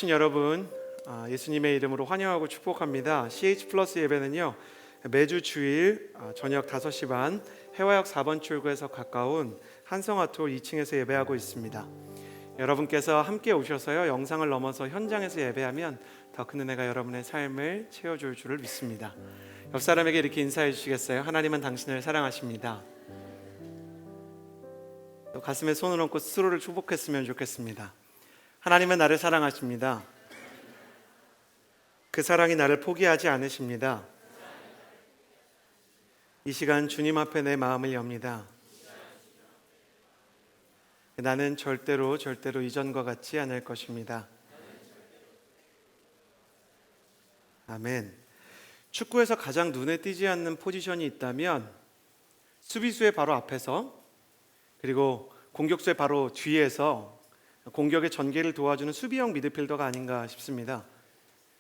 오신 여러분, 예수님의 이름으로 환영하고 축복합니다. CH 플러스 예배는요, 매주 주일 저녁 5시 반 해화역 4번 출구에서 가까운 한성아톨 2층에서 예배하고 있습니다. 여러분께서 함께 오셔서요, 영상을 넘어서 현장에서 예배하면 더 큰 은혜가 여러분의 삶을 채워줄 줄을 믿습니다. 옆 사람에게 이렇게 인사해 주시겠어요? 하나님은 당신을 사랑하십니다. 또 가슴에 손을 얹고 스스로를 축복했으면 좋겠습니다. 하나님은 나를 사랑하십니다. 그 사랑이 나를 포기하지 않으십니다. 이 시간 주님 앞에 내 마음을 엽니다. 나는 절대로 이전과 같지 않을 것입니다. 아멘. 축구에서 가장 눈에 띄지 않는 포지션이 있다면 수비수의 바로 앞에서, 그리고 공격수의 바로 뒤에서 공격의 전개를 도와주는 수비형 미드필더가 아닌가 싶습니다.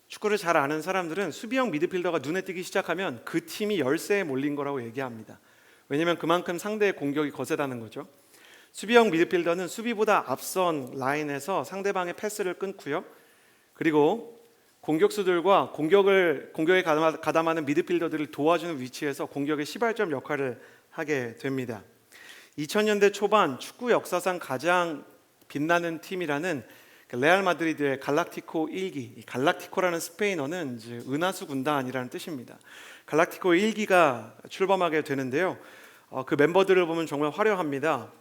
축구를 잘 아는 사람들은 수비형 미드필더가 눈에 띄기 시작하면 그 팀이 열세에 몰린 거라고 얘기합니다. 왜냐하면 그만큼 상대의 공격이 거세다는 거죠. 수비형 미드필더는 수비보다 앞선 라인에서 상대방의 패스를 끊고요, 그리고 공격수들과 공격에 가담하는 미드필더들을 도와주는 위치에서 공격의 시발점 역할을 하게 됩니다. 2000년대 초반 축구 역사상 가장 빛나는 팀이라는 레알 마드리드의 갈락티코 1기, 이 갈락티코라는 스페인어는 이제 은하수 군단이라는 뜻입니다. 갈락티코 1기가 출범하게 되는데요, 그 멤버들을 보면 정말 화려합니다.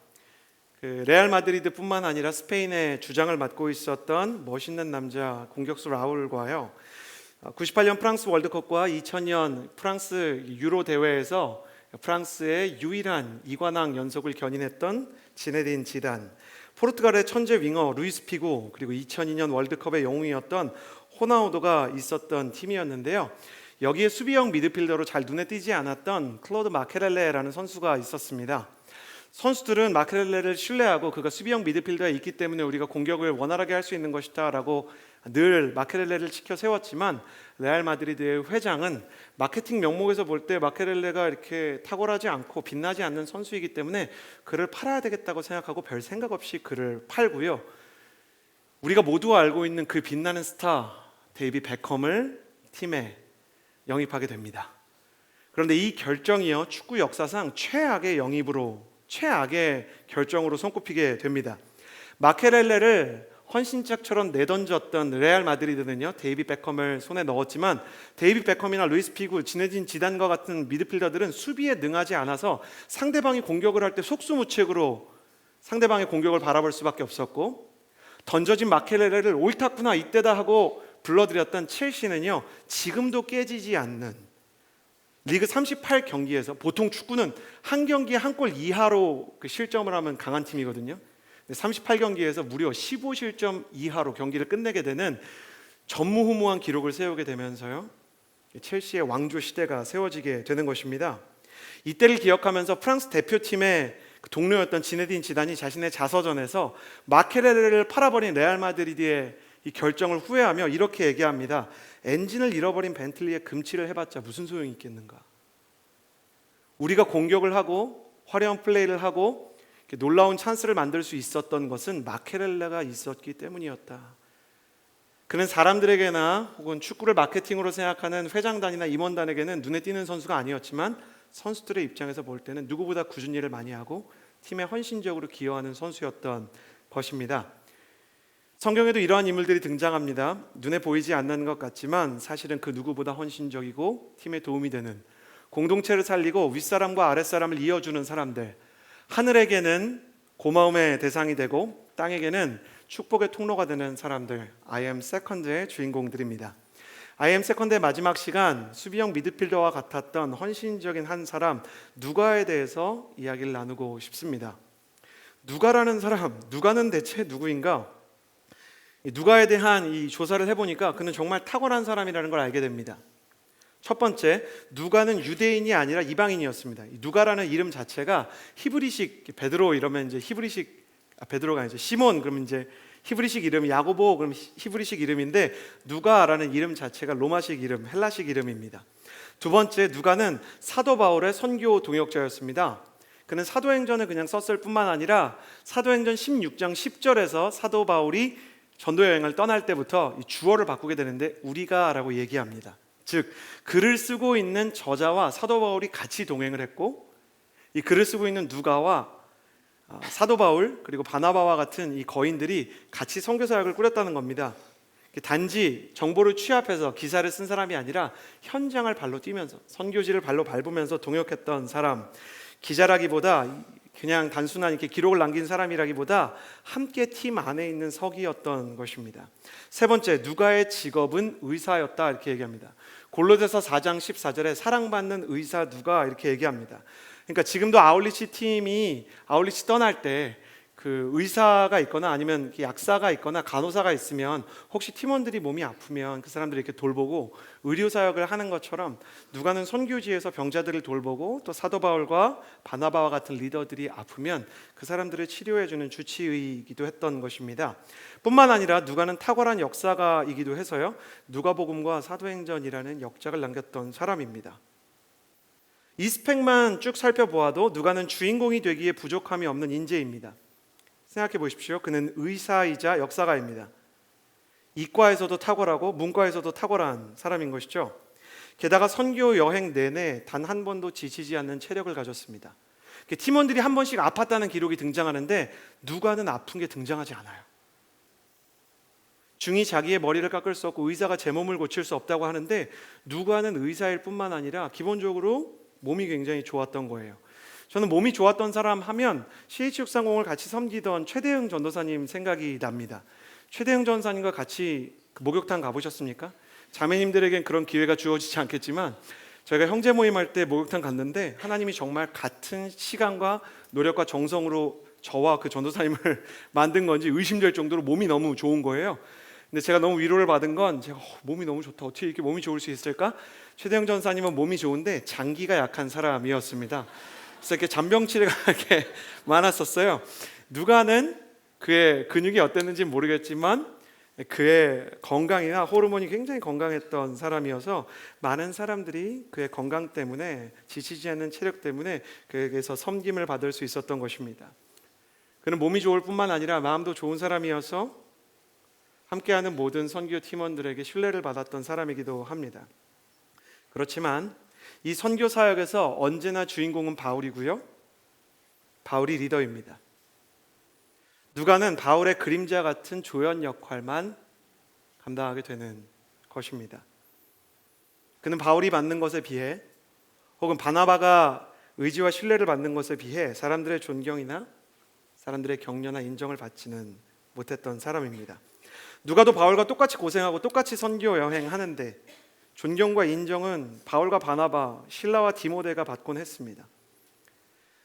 그 레알 마드리드뿐만 아니라 스페인의 주장을 맡고 있었던 멋있는 남자 공격수 라울과요, 98년 프랑스 월드컵과 2000년 프랑스 유로 대회에서 프랑스의 유일한 2관왕 연속을 견인했던 지네딘 지단, 포르투갈의 천재 윙어 루이스 피고, 그리고 2002년 월드컵의 영웅이었던 호나우도가 있었던 팀이었는데요, 여기에 수비형 미드필더로 잘 눈에 띄지 않았던 클로드 마케렐레라는 선수가 있었습니다. 선수들은 마케렐레를 신뢰하고 그가 수비형 미드필더에 있기 때문에 우리가 공격을 원활하게 할 수 있는 것이다 라고 늘 마케렐레를 지켜 세웠지만, 레알 마드리드의 회장은 마케팅 명목에서 볼 때 마케렐레가 이렇게 탁월하지 않고 빛나지 않는 선수이기 때문에 그를 팔아야 되겠다고 생각하고 별 생각 없이 그를 팔고요, 우리가 모두 알고 있는 그 빛나는 스타 데이비 베컴을 팀에 영입하게 됩니다. 그런데 이 결정이요, 축구 역사상 최악의 결정으로 손꼽히게 됩니다. 마케렐레를 헌신짝처럼 내던졌던 레알 마드리드는요, 데이비 베컴을 손에 넣었지만 데이비 베컴이나 루이스 피구, 지네딘 지단과 같은 미드필더들은 수비에 능하지 않아서 상대방이 공격을 할 때 속수무책으로 상대방의 공격을 바라볼 수밖에 없었고, 던져진 마케렐레를 옳았구나 이때다 하고 불러들였던 첼시는요, 지금도 깨지지 않는 리그 38경기에서, 보통 축구는 한 경기에 한 골 이하로 실점을 하면 강한 팀이거든요. 38경기에서 무려 15실점 이하로 경기를 끝내게 되는 전무후무한 기록을 세우게 되면서요, 첼시의 왕조 시대가 세워지게 되는 것입니다. 이때를 기억하면서 프랑스 대표팀의 동료였던 지네딘 지단이 자신의 자서전에서 마케렐레를 팔아버린 레알 마드리드의 이 결정을 후회하며 이렇게 얘기합니다. 엔진을 잃어버린 벤틀리에 금칠을 해봤자 무슨 소용이 있겠는가. 우리가 공격을 하고 화려한 플레이를 하고 놀라운 찬스를 만들 수 있었던 것은 마케렐레가 있었기 때문이었다. 그는 사람들에게나 혹은 축구를 마케팅으로 생각하는 회장단이나 임원단에게는 눈에 띄는 선수가 아니었지만, 선수들의 입장에서 볼 때는 누구보다 꾸준히 일을 많이 하고 팀에 헌신적으로 기여하는 선수였던 것입니다. 성경에도 이러한 인물들이 등장합니다. 눈에 보이지 않는 것 같지만 사실은 그 누구보다 헌신적이고 팀에 도움이 되는, 공동체를 살리고 윗사람과 아랫사람을 이어주는 사람들, 하늘에게는 고마움의 대상이 되고 땅에게는 축복의 통로가 되는 사람들, I am second의 주인공들입니다. I am second의 마지막 시간, 수비형 미드필더와 같았던 헌신적인 한 사람 누가에 대해서 이야기를 나누고 싶습니다. 누가라는 사람, 누가는 대체 누구인가? 누가에 대한 이 조사를 해보니까 그는 정말 탁월한 사람이라는 걸 알게 됩니다. 첫 번째, 누가는 유대인이 아니라 이방인이었습니다. 누가라는 이름 자체가 히브리식, 베드로 이러면 이제 히브리식, 베드로가 아니죠, 시몬 그러면 이제 히브리식 이름, 야고보 그럼 히브리식 이름인데, 누가라는 이름 자체가 로마식 이름, 헬라식 이름입니다. 두 번째, 누가는 사도 바울의 선교 동역자였습니다. 그는 사도행전을 그냥 썼을 뿐만 아니라 사도행전 16장 10절에서 사도 바울이 전도 여행을 떠날 때부터 이 주어를 바꾸게 되는데 우리가라고 얘기합니다. 즉 글을 쓰고 있는 저자와 사도 바울이 같이 동행을 했고, 이 글을 쓰고 있는 누가와 사도 바울 그리고 바나바와 같은 이 거인들이 같이 선교 사역을 꾸렸다는 겁니다. 단지 정보를 취합해서 기사를 쓴 사람이 아니라 현장을 발로 뛰면서 선교지를 발로 밟으면서 동역했던 사람, 기자라기보다 그냥 단순한 이렇게 기록을 남긴 사람이라기보다 함께 팀 안에 있는 석이었던 것입니다. 세 번째, 누가의 직업은 의사였다 이렇게 얘기합니다. 골로새서 4장 14절에 사랑받는 의사 누가 이렇게 얘기합니다. 그러니까 지금도 아울리치 팀이 아울리치 떠날 때 그 의사가 있거나 아니면 약사가 있거나 간호사가 있으면 혹시 팀원들이 몸이 아프면 그 사람들이 이렇게 돌보고 의료 사역을 하는 것처럼 누가는 선교지에서 병자들을 돌보고 또 사도 바울과 바나바와 같은 리더들이 아프면 그 사람들을 치료해 주는 주치의이기도 했던 것입니다. 뿐만 아니라 누가는 탁월한 역사가이기도 해서요, 누가복음과 사도행전이라는 역작을 남겼던 사람입니다. 이 스펙만 쭉 살펴보아도 누가는 주인공이 되기에 부족함이 없는 인재입니다. 생각해 보십시오. 그는 의사이자 역사가입니다. 이과에서도 탁월하고 문과에서도 탁월한 사람인 것이죠. 게다가 선교 여행 내내 단 한 번도 지치지 않는 체력을 가졌습니다. 팀원들이 한 번씩 아팠다는 기록이 등장하는데 누가는 아픈 게 등장하지 않아요. 중이 자기의 머리를 깎을 수 없고 의사가 제 몸을 고칠 수 없다고 하는데 누가는 의사일 뿐만 아니라 기본적으로 몸이 굉장히 좋았던 거예요. 저는 몸이 좋았던 사람 하면 CH630을 같이 섬기던 최대흥 전도사님 생각이 납니다. 최대흥 전도사님과 같이 목욕탕 가보셨습니까? 자매님들에겐 그런 기회가 주어지지 않겠지만 저희가 형제 모임할 때 목욕탕 갔는데 하나님이 정말 같은 시간과 노력과 정성으로 저와 그 전도사님을 만든 건지 의심될 정도로 몸이 너무 좋은 거예요. 근데 제가 너무 위로를 받은 건 제가 몸이 너무 좋다, 어떻게 이렇게 몸이 좋을 수 있을까? 최대영 전사님은 몸이 좋은데 장기가 약한 사람이었습니다. 그래서 이렇게 잔병치레가 이렇게 많았었어요. 누가는 그의 근육이 어땠는지 모르겠지만 그의 건강이나 호르몬이 굉장히 건강했던 사람이어서 많은 사람들이 그의 건강 때문에, 지치지 않는 체력 때문에 그에게서 섬김을 받을 수 있었던 것입니다. 그는 몸이 좋을 뿐만 아니라 마음도 좋은 사람이어서 함께하는 모든 선교 팀원들에게 신뢰를 받았던 사람이기도 합니다. 그렇지만 이 선교 사역에서 언제나 주인공은 바울이고요, 바울이 리더입니다. 누가는 바울의 그림자 같은 조연 역할만 감당하게 되는 것입니다. 그는 바울이 받는 것에 비해, 혹은 바나바가 의지와 신뢰를 받는 것에 비해 사람들의 존경이나 사람들의 격려나 인정을 받지는 못했던 사람입니다. 누가도 바울과 똑같이 고생하고 똑같이 선교 여행하는데 존경과 인정은 바울과 바나바, 실라와 디모데가 받곤 했습니다.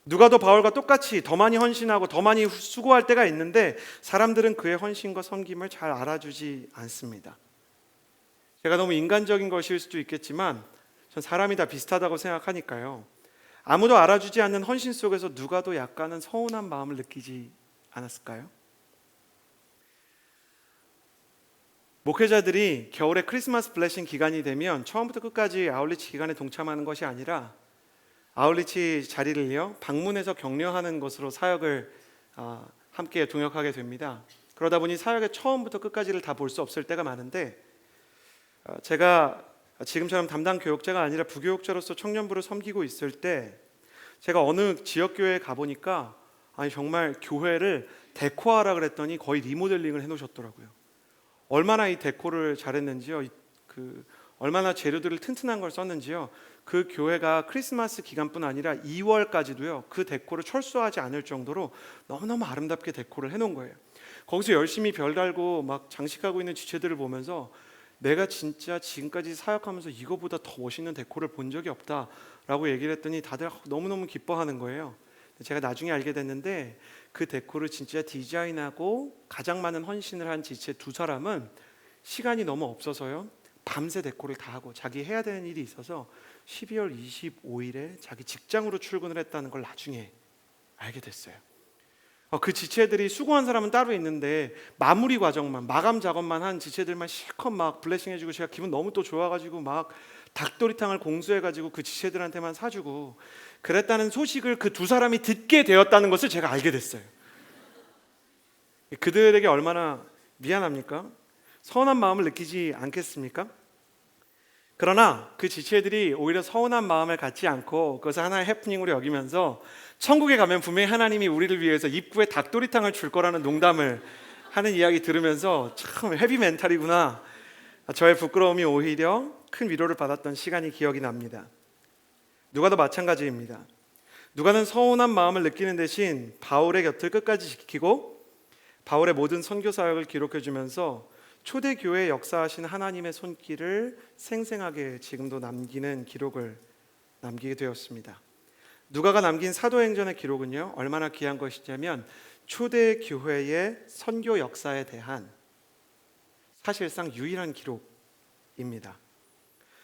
누가도 바울과 똑같이 더 많이 헌신하고 더 많이 수고할 때가 있는데 사람들은 그의 헌신과 섬김을 잘 알아주지 않습니다. 제가 너무 인간적인 것일 수도 있겠지만 전 사람이 다 비슷하다고 생각하니까요, 아무도 알아주지 않는 헌신 속에서 누가도 약간은 서운한 마음을 느끼지 않았을까요? 목회자들이 겨울에 크리스마스 블레싱 기간이 되면 처음부터 끝까지 아울리치 기간에 동참하는 것이 아니라 아울리치 자리를요, 방문해서 격려하는 것으로 사역을 함께 동역하게 됩니다. 그러다 보니 사역의 처음부터 끝까지를 다 볼 수 없을 때가 많은데, 제가 지금처럼 담당 교육자가 아니라 부교육자로서 청년부를 섬기고 있을 때 제가 어느 지역교회에 가보니까 정말 교회를 데코하라 그랬더니 거의 리모델링을 해놓으셨더라고요. 얼마나 이 데코를 잘했는지요, 얼마나 재료들을 튼튼한 걸 썼는지요. 그 교회가 크리스마스 기간뿐 아니라 2월까지도요 그 데코를 철수하지 않을 정도로 너무너무 아름답게 데코를 해놓은 거예요. 거기서 열심히 별 달고 막 장식하고 있는 지체들을 보면서 내가 진짜 지금까지 사역하면서 이거보다 더 멋있는 데코를 본 적이 없다라고 얘기를 했더니 다들 너무너무 기뻐하는 거예요. 제가 나중에 알게 됐는데 그 데코를 진짜 디자인하고 가장 많은 헌신을 한 지체 두 사람은 시간이 너무 없어서요, 밤새 데코를 다 하고 자기 해야 되는 일이 있어서 12월 25일에 자기 직장으로 출근을 했다는 걸 나중에 알게 됐어요. 그 지체들이 수고한 사람은 따로 있는데 마무리 과정만, 마감 작업만 한 지체들만 실컷 막 블레싱 해주고 제가 기분 너무 또 좋아가지고 막 닭도리탕을 공수해가지고 그 지체들한테만 사주고 그랬다는 소식을 그 두 사람이 듣게 되었다는 것을 제가 알게 됐어요. 그들에게 얼마나 미안합니까? 서운한 마음을 느끼지 않겠습니까? 그러나 그 지체들이 오히려 서운한 마음을 갖지 않고 그것을 하나의 해프닝으로 여기면서 천국에 가면 분명히 하나님이 우리를 위해서 입구에 닭도리탕을 줄 거라는 농담을 하는 이야기 들으면서 참 헤비 멘탈이구나. 저의 부끄러움이 오히려 큰 위로를 받았던 시간이 기억이 납니다. 누가도 마찬가지입니다. 누가는 서운한 마음을 느끼는 대신 바울의 곁을 끝까지 지키고 바울의 모든 선교 사역을 기록해 주면서 초대교회에 역사하신 하나님의 손길을 생생하게 지금도 남기는 기록을 남기게 되었습니다. 누가가 남긴 사도행전의 기록은요, 얼마나 귀한 것이냐면 초대교회의 선교 역사에 대한 사실상 유일한 기록입니다.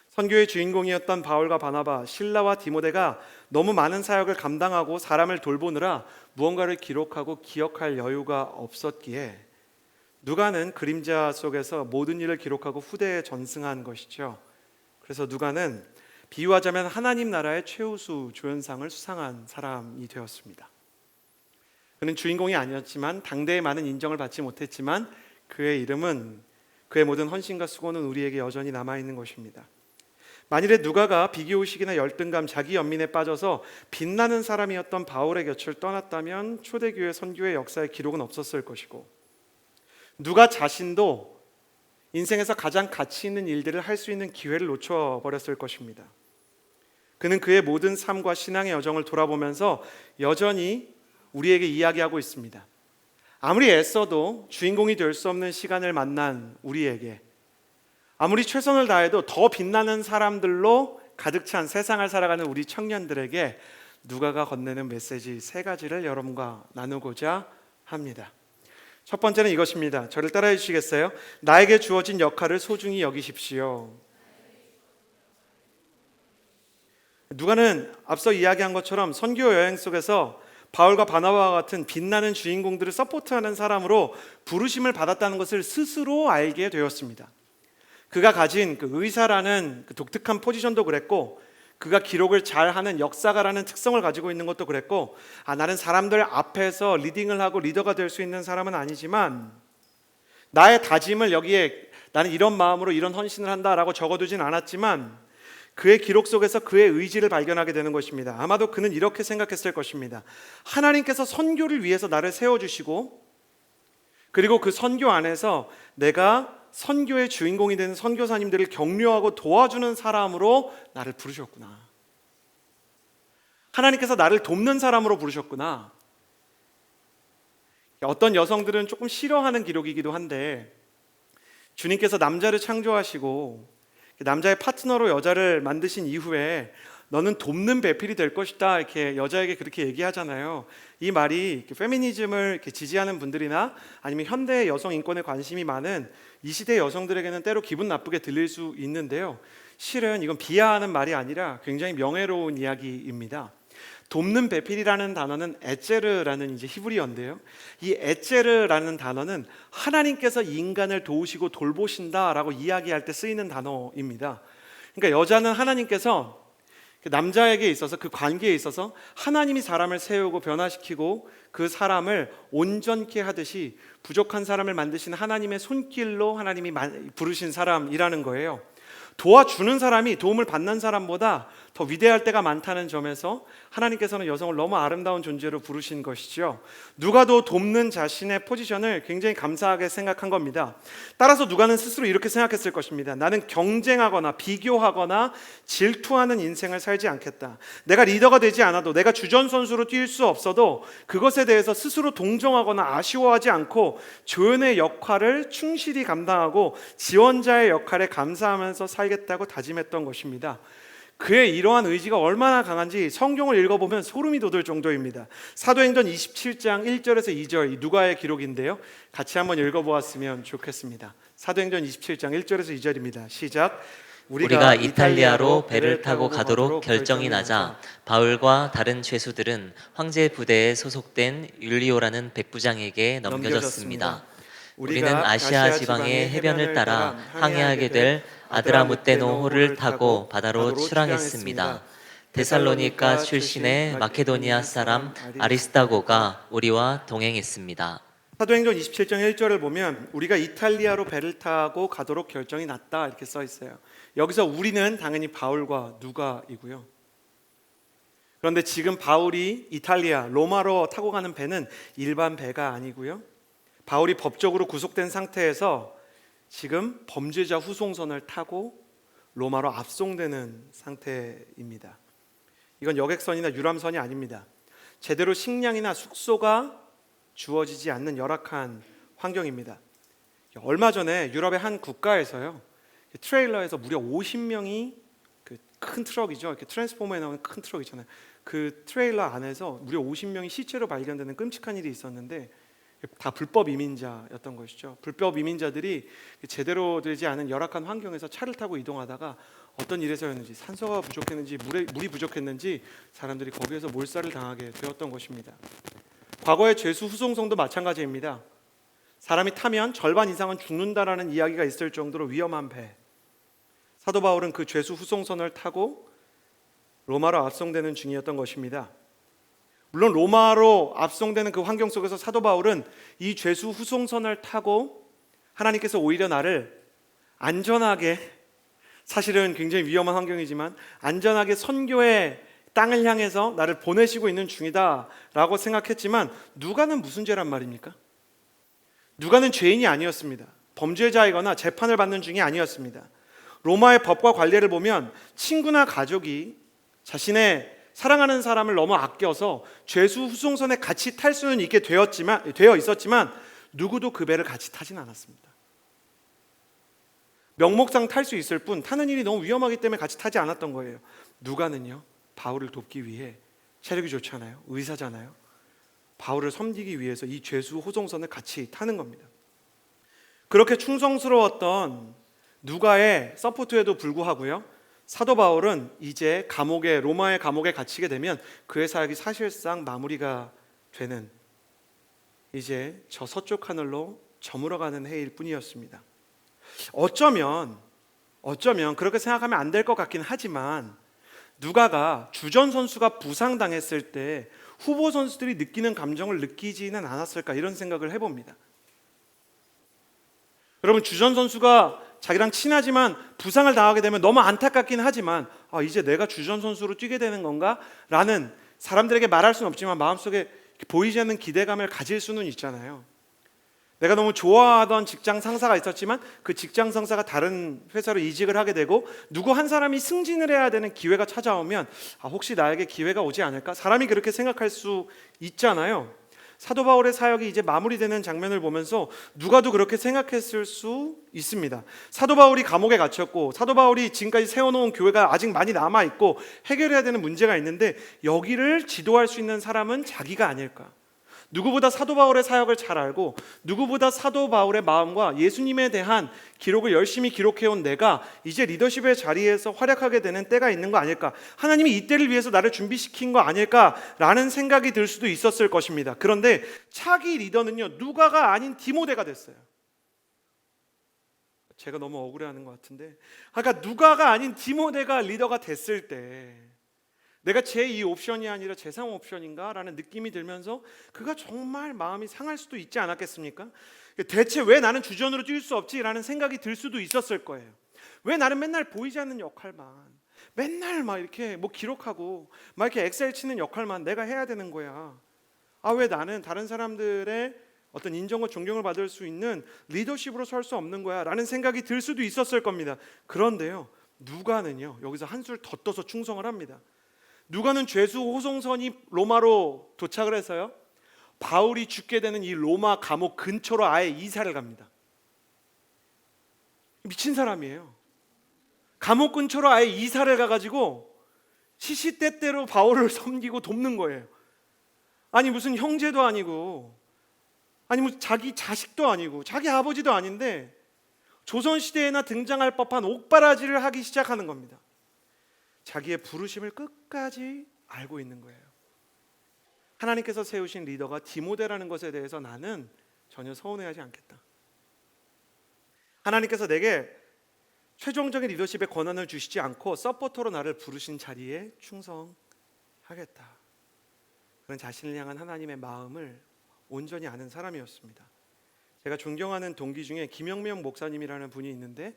선교의 주인공이었던 바울과 바나바, 실라와 디모데가 너무 많은 사역을 감당하고 사람을 돌보느라 무언가를 기록하고 기억할 여유가 없었기에 누가는 그림자 속에서 모든 일을 기록하고 후대에 전승한 것이죠. 그래서 누가는 비유하자면 하나님 나라의 최우수 조연상을 수상한 사람이 되었습니다. 그는 주인공이 아니었지만 당대의 많은 인정을 받지 못했지만 그의 이름은, 그의 모든 헌신과 수고는 우리에게 여전히 남아있는 것입니다. 만일에 누가가 비교의식이나 열등감, 자기 연민에 빠져서 빛나는 사람이었던 바울의 곁을 떠났다면 초대교회 선교의 역사의 기록은 없었을 것이고, 누가 자신도 인생에서 가장 가치 있는 일들을 할 수 있는 기회를 놓쳐버렸을 것입니다. 그는 그의 모든 삶과 신앙의 여정을 돌아보면서 여전히 우리에게 이야기하고 있습니다. 아무리 애써도 주인공이 될 수 없는 시간을 만난 우리에게, 아무리 최선을 다해도 더 빛나는 사람들로 가득 찬 세상을 살아가는 우리 청년들에게 누가가 건네는 메시지 3가지를 여러분과 나누고자 합니다. 첫 번째는 이것입니다. 저를 따라해 주시겠어요? 나에게 주어진 역할을 소중히 여기십시오. 누가는 앞서 이야기한 것처럼 선교 여행 속에서 바울과 바나바와 같은 빛나는 주인공들을 서포트하는 사람으로 부르심을 받았다는 것을 스스로 알게 되었습니다. 그가 가진 그 의사라는 그 독특한 포지션도 그랬고, 그가 기록을 잘하는 역사가라는 특성을 가지고 있는 것도 그랬고, 나는 사람들 앞에서 리딩을 하고 리더가 될 수 있는 사람은 아니지만 나의 다짐을 여기에 나는 이런 마음으로 이런 헌신을 한다라고 적어두진 않았지만 그의 기록 속에서 그의 의지를 발견하게 되는 것입니다. 아마도 그는 이렇게 생각했을 것입니다. 하나님께서 선교를 위해서 나를 세워주시고, 그리고 그 선교 안에서 내가 선교의 주인공이 되는 선교사님들을 격려하고 도와주는 사람으로 나를 부르셨구나. 하나님께서 나를 돕는 사람으로 부르셨구나. 어떤 여성들은 조금 싫어하는 기록이기도 한데, 주님께서 남자를 창조하시고 남자의 파트너로 여자를 만드신 이후에 너는 돕는 배필이 될 것이다, 이렇게 여자에게 그렇게 얘기하잖아요. 이 말이 페미니즘을 이렇게 지지하는 분들이나 아니면 현대 여성 인권에 관심이 많은 이 시대 여성들에게는 때로 기분 나쁘게 들릴 수 있는데요, 실은 이건 비하하는 말이 아니라 굉장히 명예로운 이야기입니다. 돕는 배필이라는 단어는 에체르라는 이제 히브리어인데요, 이 에체르라는 단어는 하나님께서 인간을 도우시고 돌보신다라고 이야기할 때 쓰이는 단어입니다. 그러니까 여자는 하나님께서 남자에게 있어서, 그 관계에 있어서 하나님이 사람을 세우고 변화시키고 그 사람을 온전케 하듯이 부족한 사람을 만드신 하나님의 손길로 하나님이 부르신 사람이라는 거예요. 도와주는 사람이 도움을 받는 사람보다 더 위대할 때가 많다는 점에서 하나님께서는 여성을 너무 아름다운 존재로 부르신 것이죠. 누가도 돕는 자신의 포지션을 굉장히 감사하게 생각한 겁니다. 따라서 누가는 스스로 이렇게 생각했을 것입니다. 나는 경쟁하거나 비교하거나 질투하는 인생을 살지 않겠다. 내가 리더가 되지 않아도, 내가 주전 선수로 뛸 수 없어도 그것에 대해서 스스로 동정하거나 아쉬워하지 않고 조연의 역할을 충실히 감당하고 지원자의 역할에 감사하면서 살겠다고 다짐했던 것입니다. 그의 이러한 의지가 얼마나 강한지 성경을 읽어보면 소름이 돋을 정도입니다. 사도행전 27장 1절에서 2절, 누가의 기록인데요, 같이 한번 읽어보았으면 좋겠습니다. 사도행전 27장 1절에서 2절입니다. 시작. 우리가 이탈리아로 배를 타고 가도록 결정이 나자 바울과 다른 죄수들은 황제 부대에 소속된 율리오라는 백부장에게 넘겨졌습니다. 우리는 아시아 지방의 해변을 따라 항해하게 될 아드라무테노호를 타고 바다로 출항했습니다. 데살로니가 출신의 마케도니아 사람 아리스다고가 우리와 동행했습니다. 사도행전 27장 1절을 보면 우리가 이탈리아로 배를 타고 가도록 결정이 났다 이렇게 써 있어요. 여기서 우리는 당연히 바울과 누가이고요. 그런데 지금 바울이 이탈리아 로마로 타고 가는 배는 일반 배가 아니고요. 바울이 법적으로 구속된 상태에서 지금 범죄자 후송선을 타고 로마로 압송되는 상태입니다. 이건 여객선이나 유람선이 아닙니다. 제대로 식량이나 숙소가 주어지지 않는 열악한 환경입니다. 얼마 전에 유럽의 한 국가에서요, 트레일러에서 무려 50명이 그 큰 트럭이죠. 이렇게 트랜스포머에 나오는 큰 트럭 있잖아요. 그 트레일러 안에서 무려 50명이 시체로 발견되는 끔찍한 일이 있었는데 다 불법 이민자였던 것이죠. 불법 이민자들이 제대로 되지 않은 열악한 환경에서 차를 타고 이동하다가 어떤 일에서였는지, 산소가 부족했는지 물이 부족했는지 사람들이 거기에서 몰살을 당하게 되었던 것입니다. 과거의 죄수 후송성도 마찬가지입니다. 사람이 타면 절반 이상은 죽는다라는 이야기가 있을 정도로 위험한 배. 사도 바울은 그 죄수 후송선을 타고 로마로 압송되는 중이었던 것입니다. 물론 로마로 압송되는 그 환경 속에서 사도 바울은 이 죄수 후송선을 타고 하나님께서 오히려 나를 안전하게, 사실은 굉장히 위험한 환경이지만 안전하게 선교의 땅을 향해서 나를 보내시고 있는 중이다 라고 생각했지만 누가는 무슨 죄란 말입니까? 누가는 죄인이 아니었습니다. 범죄자이거나 재판을 받는 중이 아니었습니다. 로마의 법과 관례를 보면 친구나 가족이 자신의 사랑하는 사람을 너무 아껴서 죄수 후송선에 같이 탈 수는 있게 되어 있었지만 누구도 그 배를 같이 타진 않았습니다. 명목상 탈 수 있을 뿐 타는 일이 너무 위험하기 때문에 같이 타지 않았던 거예요. 누가는요, 바울을 돕기 위해, 체력이 좋잖아요, 의사잖아요, 바울을 섬기기 위해서 이 죄수 후송선을 같이 타는 겁니다. 그렇게 충성스러웠던 누가의 서포트에도 불구하고요, 사도 바울은 이제 로마의 감옥에 갇히게 되면 그의 사역이 사실상 마무리가 되는, 이제 저 서쪽 하늘로 저물어가는 해일 뿐이었습니다. 어쩌면 그렇게 생각하면 안 될 것 같긴 하지만 누가가 주전 선수가 부상당했을 때 후보 선수들이 느끼는 감정을 느끼지는 않았을까, 이런 생각을 해봅니다. 여러분, 주전 선수가 자기랑 친하지만 부상을 당하게 되면 너무 안타깝긴 하지만 이제 내가 주전 선수로 뛰게 되는 건가? 라는, 사람들에게 말할 수는 없지만 마음속에 보이지 않는 기대감을 가질 수는 있잖아요. 내가 너무 좋아하던 직장 상사가 있었지만 그 직장 상사가 다른 회사로 이직을 하게 되고 누구 한 사람이 승진을 해야 되는 기회가 찾아오면 혹시 나에게 기회가 오지 않을까? 사람이 그렇게 생각할 수 있잖아요. 사도 바울의 사역이 이제 마무리되는 장면을 보면서 누가도 그렇게 생각했을 수 있습니다. 사도 바울이 감옥에 갇혔고 사도 바울이 지금까지 세워놓은 교회가 아직 많이 남아있고 해결해야 되는 문제가 있는데 여기를 지도할 수 있는 사람은 자기가 아닐까? 누구보다 사도 바울의 사역을 잘 알고 누구보다 사도 바울의 마음과 예수님에 대한 기록을 열심히 기록해온 내가 이제 리더십의 자리에서 활약하게 되는 때가 있는 거 아닐까? 하나님이 이 때를 위해서 나를 준비시킨 거 아닐까라는 생각이 들 수도 있었을 것입니다. 그런데 차기 리더는요, 누가가 아닌 디모데가 됐어요. 제가 너무 억울해하는 것 같은데, 그러니까 누가가 아닌 디모데가 리더가 됐을 때 내가 제2 옵션이 아니라 제3 옵션인가? 라는 느낌이 들면서 그가 정말 마음이 상할 수도 있지 않았겠습니까? 대체 왜 나는 주전으로 뛸 수 없지? 라는 생각이 들 수도 있었을 거예요. 왜 나는 맨날 보이지 않는 역할만, 맨날 막 이렇게 뭐 기록하고 막 이렇게 엑셀 치는 역할만 내가 해야 되는 거야? 왜 나는 다른 사람들의 어떤 인정과 존경을 받을 수 있는 리더십으로 설 수 없는 거야? 라는 생각이 들 수도 있었을 겁니다. 그런데요, 누가는요, 여기서 한술 더 떠서 충성을 합니다. 누가는 죄수 호송선이 로마로 도착을 해서요, 바울이 죽게 되는 이 로마 감옥 근처로 아예 이사를 갑니다. 미친 사람이에요. 감옥 근처로 아예 이사를 가가지고 시시때때로 바울을 섬기고 돕는 거예요. 아니 무슨 형제도 아니고, 아니 뭐 자기 자식도 아니고 자기 아버지도 아닌데 조선시대에나 등장할 법한 옥바라지를 하기 시작하는 겁니다. 자기의 부르심을 끝까지 알고 있는 거예요. 하나님께서 세우신 리더가 디모데라는 것에 대해서 나는 전혀 서운해하지 않겠다. 하나님께서 내게 최종적인 리더십의 권한을 주시지 않고 서포터로 나를 부르신 자리에 충성하겠다. 그런 자신을 향한 하나님의 마음을 온전히 아는 사람이었습니다. 제가 존경하는 동기 중에 김영명 목사님이라는 분이 있는데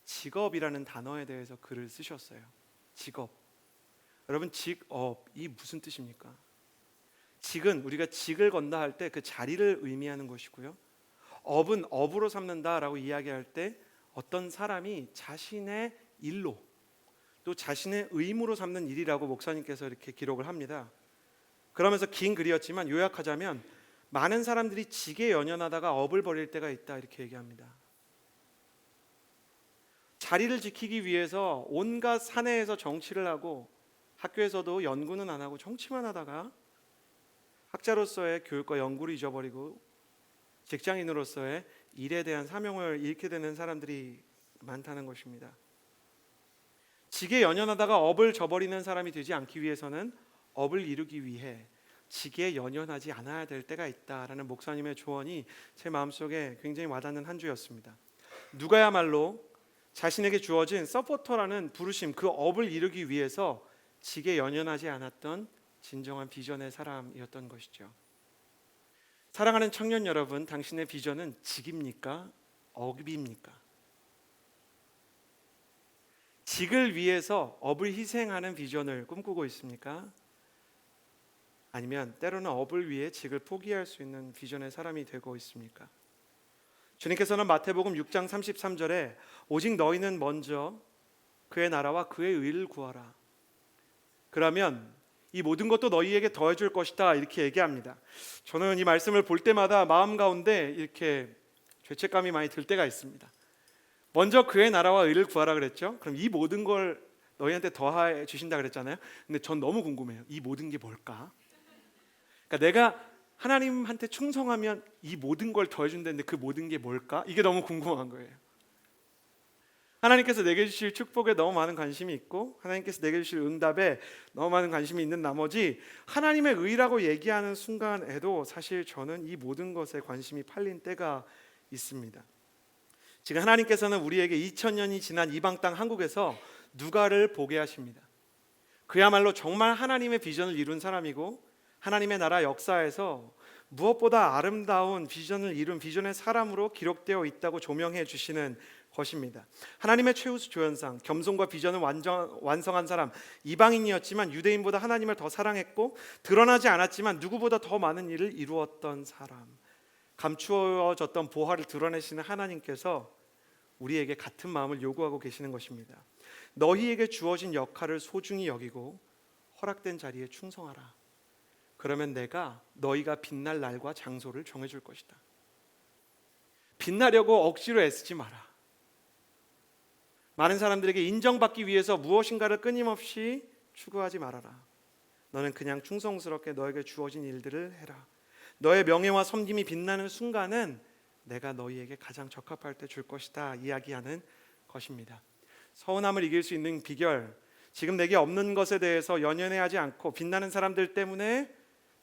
직업이라는 단어에 대해서 글을 쓰셨어요. 직업. 여러분, 직업이 무슨 뜻입니까? 직은 우리가 직을 건다 할 때 그 자리를 의미하는 것이고요. 업은 업으로 삼는다라고 이야기할 때 어떤 사람이 자신의 일로 또 자신의 의무로 삼는 일이라고 목사님께서 이렇게 기록을 합니다. 그러면서 긴 글이었지만 요약하자면 많은 사람들이 직에 연연하다가 업을 버릴 때가 있다 이렇게 얘기합니다. 자리를 지키기 위해서 온갖 사내에서 정치를 하고 학교에서도 연구는 안 하고 정치만 하다가 학자로서의 교육과 연구를 잊어버리고 직장인으로서의 일에 대한 사명을 잃게 되는 사람들이 많다는 것입니다. 직에 연연하다가 업을 저버리는 사람이 되지 않기 위해서는 업을 이루기 위해 직에 연연하지 않아야 될 때가 있다라는 목사님의 조언이 제 마음속에 굉장히 와닿는 한 주였습니다. 누가야말로 자신에게 주어진 서포터라는 부르심, 그 업을 이루기 위해서 직에 연연하지 않았던 진정한 비전의 사람이었던 것이죠. 사랑하는 청년 여러분, 당신의 비전은 직입니까? 업입니까? 직을 위해서 업을 희생하는 비전을 꿈꾸고 있습니까? 아니면 때로는 업을 위해 직을 포기할 수 있는 비전의 사람이 되고 있습니까? 주님께서는 마태복음 6장 33절에 오직 너희는 먼저 그의 나라와 그의 의를 구하라. 그러면 이 모든 것도 너희에게 더해줄 것이다 이렇게 얘기합니다. 저는 이 말씀을 볼 때마다 마음 가운데 이렇게 죄책감이 많이 들 때가 있습니다. 먼저 그의 나라와 의를 구하라 그랬죠. 그럼 이 모든 걸 너희한테 더해 주신다 그랬잖아요. 근데 전 너무 궁금해요. 이 모든 게 뭘까? 그러니까 내가 하나님한테 충성하면 이 모든 걸 더해준다는데 그 모든 게 뭘까? 이게 너무 궁금한 거예요. 하나님께서 내게 주실 축복에 너무 많은 관심이 있고 하나님께서 내게 주실 응답에 너무 많은 관심이 있는 나머지 하나님의 의라고 얘기하는 순간에도 사실 저는 이 모든 것에 관심이 팔린 때가 있습니다. 지금 하나님께서는 우리에게 2000년이 지난 이방 땅 한국에서 누가를 보게 하십니다. 그야말로 정말 하나님의 비전을 이룬 사람이고 하나님의 나라 역사에서 무엇보다 아름다운 비전을 이룬 비전의 사람으로 기록되어 있다고 조명해 주시는 것입니다. 하나님의 최우수 조연상, 겸손과 비전을 완성한 사람, 이방인이었지만 유대인보다 하나님을 더 사랑했고 드러나지 않았지만 누구보다 더 많은 일을 이루었던 사람, 감추어졌던 보화를 드러내시는 하나님께서 우리에게 같은 마음을 요구하고 계시는 것입니다. 너희에게 주어진 역할을 소중히 여기고 허락된 자리에 충성하라. 그러면 내가 너희가 빛날 날과 장소를 정해줄 것이다. 빛나려고 억지로 애쓰지 마라. 많은 사람들에게 인정받기 위해서 무엇인가를 끊임없이 추구하지 말아라. 너는 그냥 충성스럽게 너에게 주어진 일들을 해라. 너의 명예와 섬김이 빛나는 순간은 내가 너희에게 가장 적합할 때 줄 것이다 이야기하는 것입니다. 서운함을 이길 수 있는 비결, 지금 내게 없는 것에 대해서 연연해하지 않고 빛나는 사람들 때문에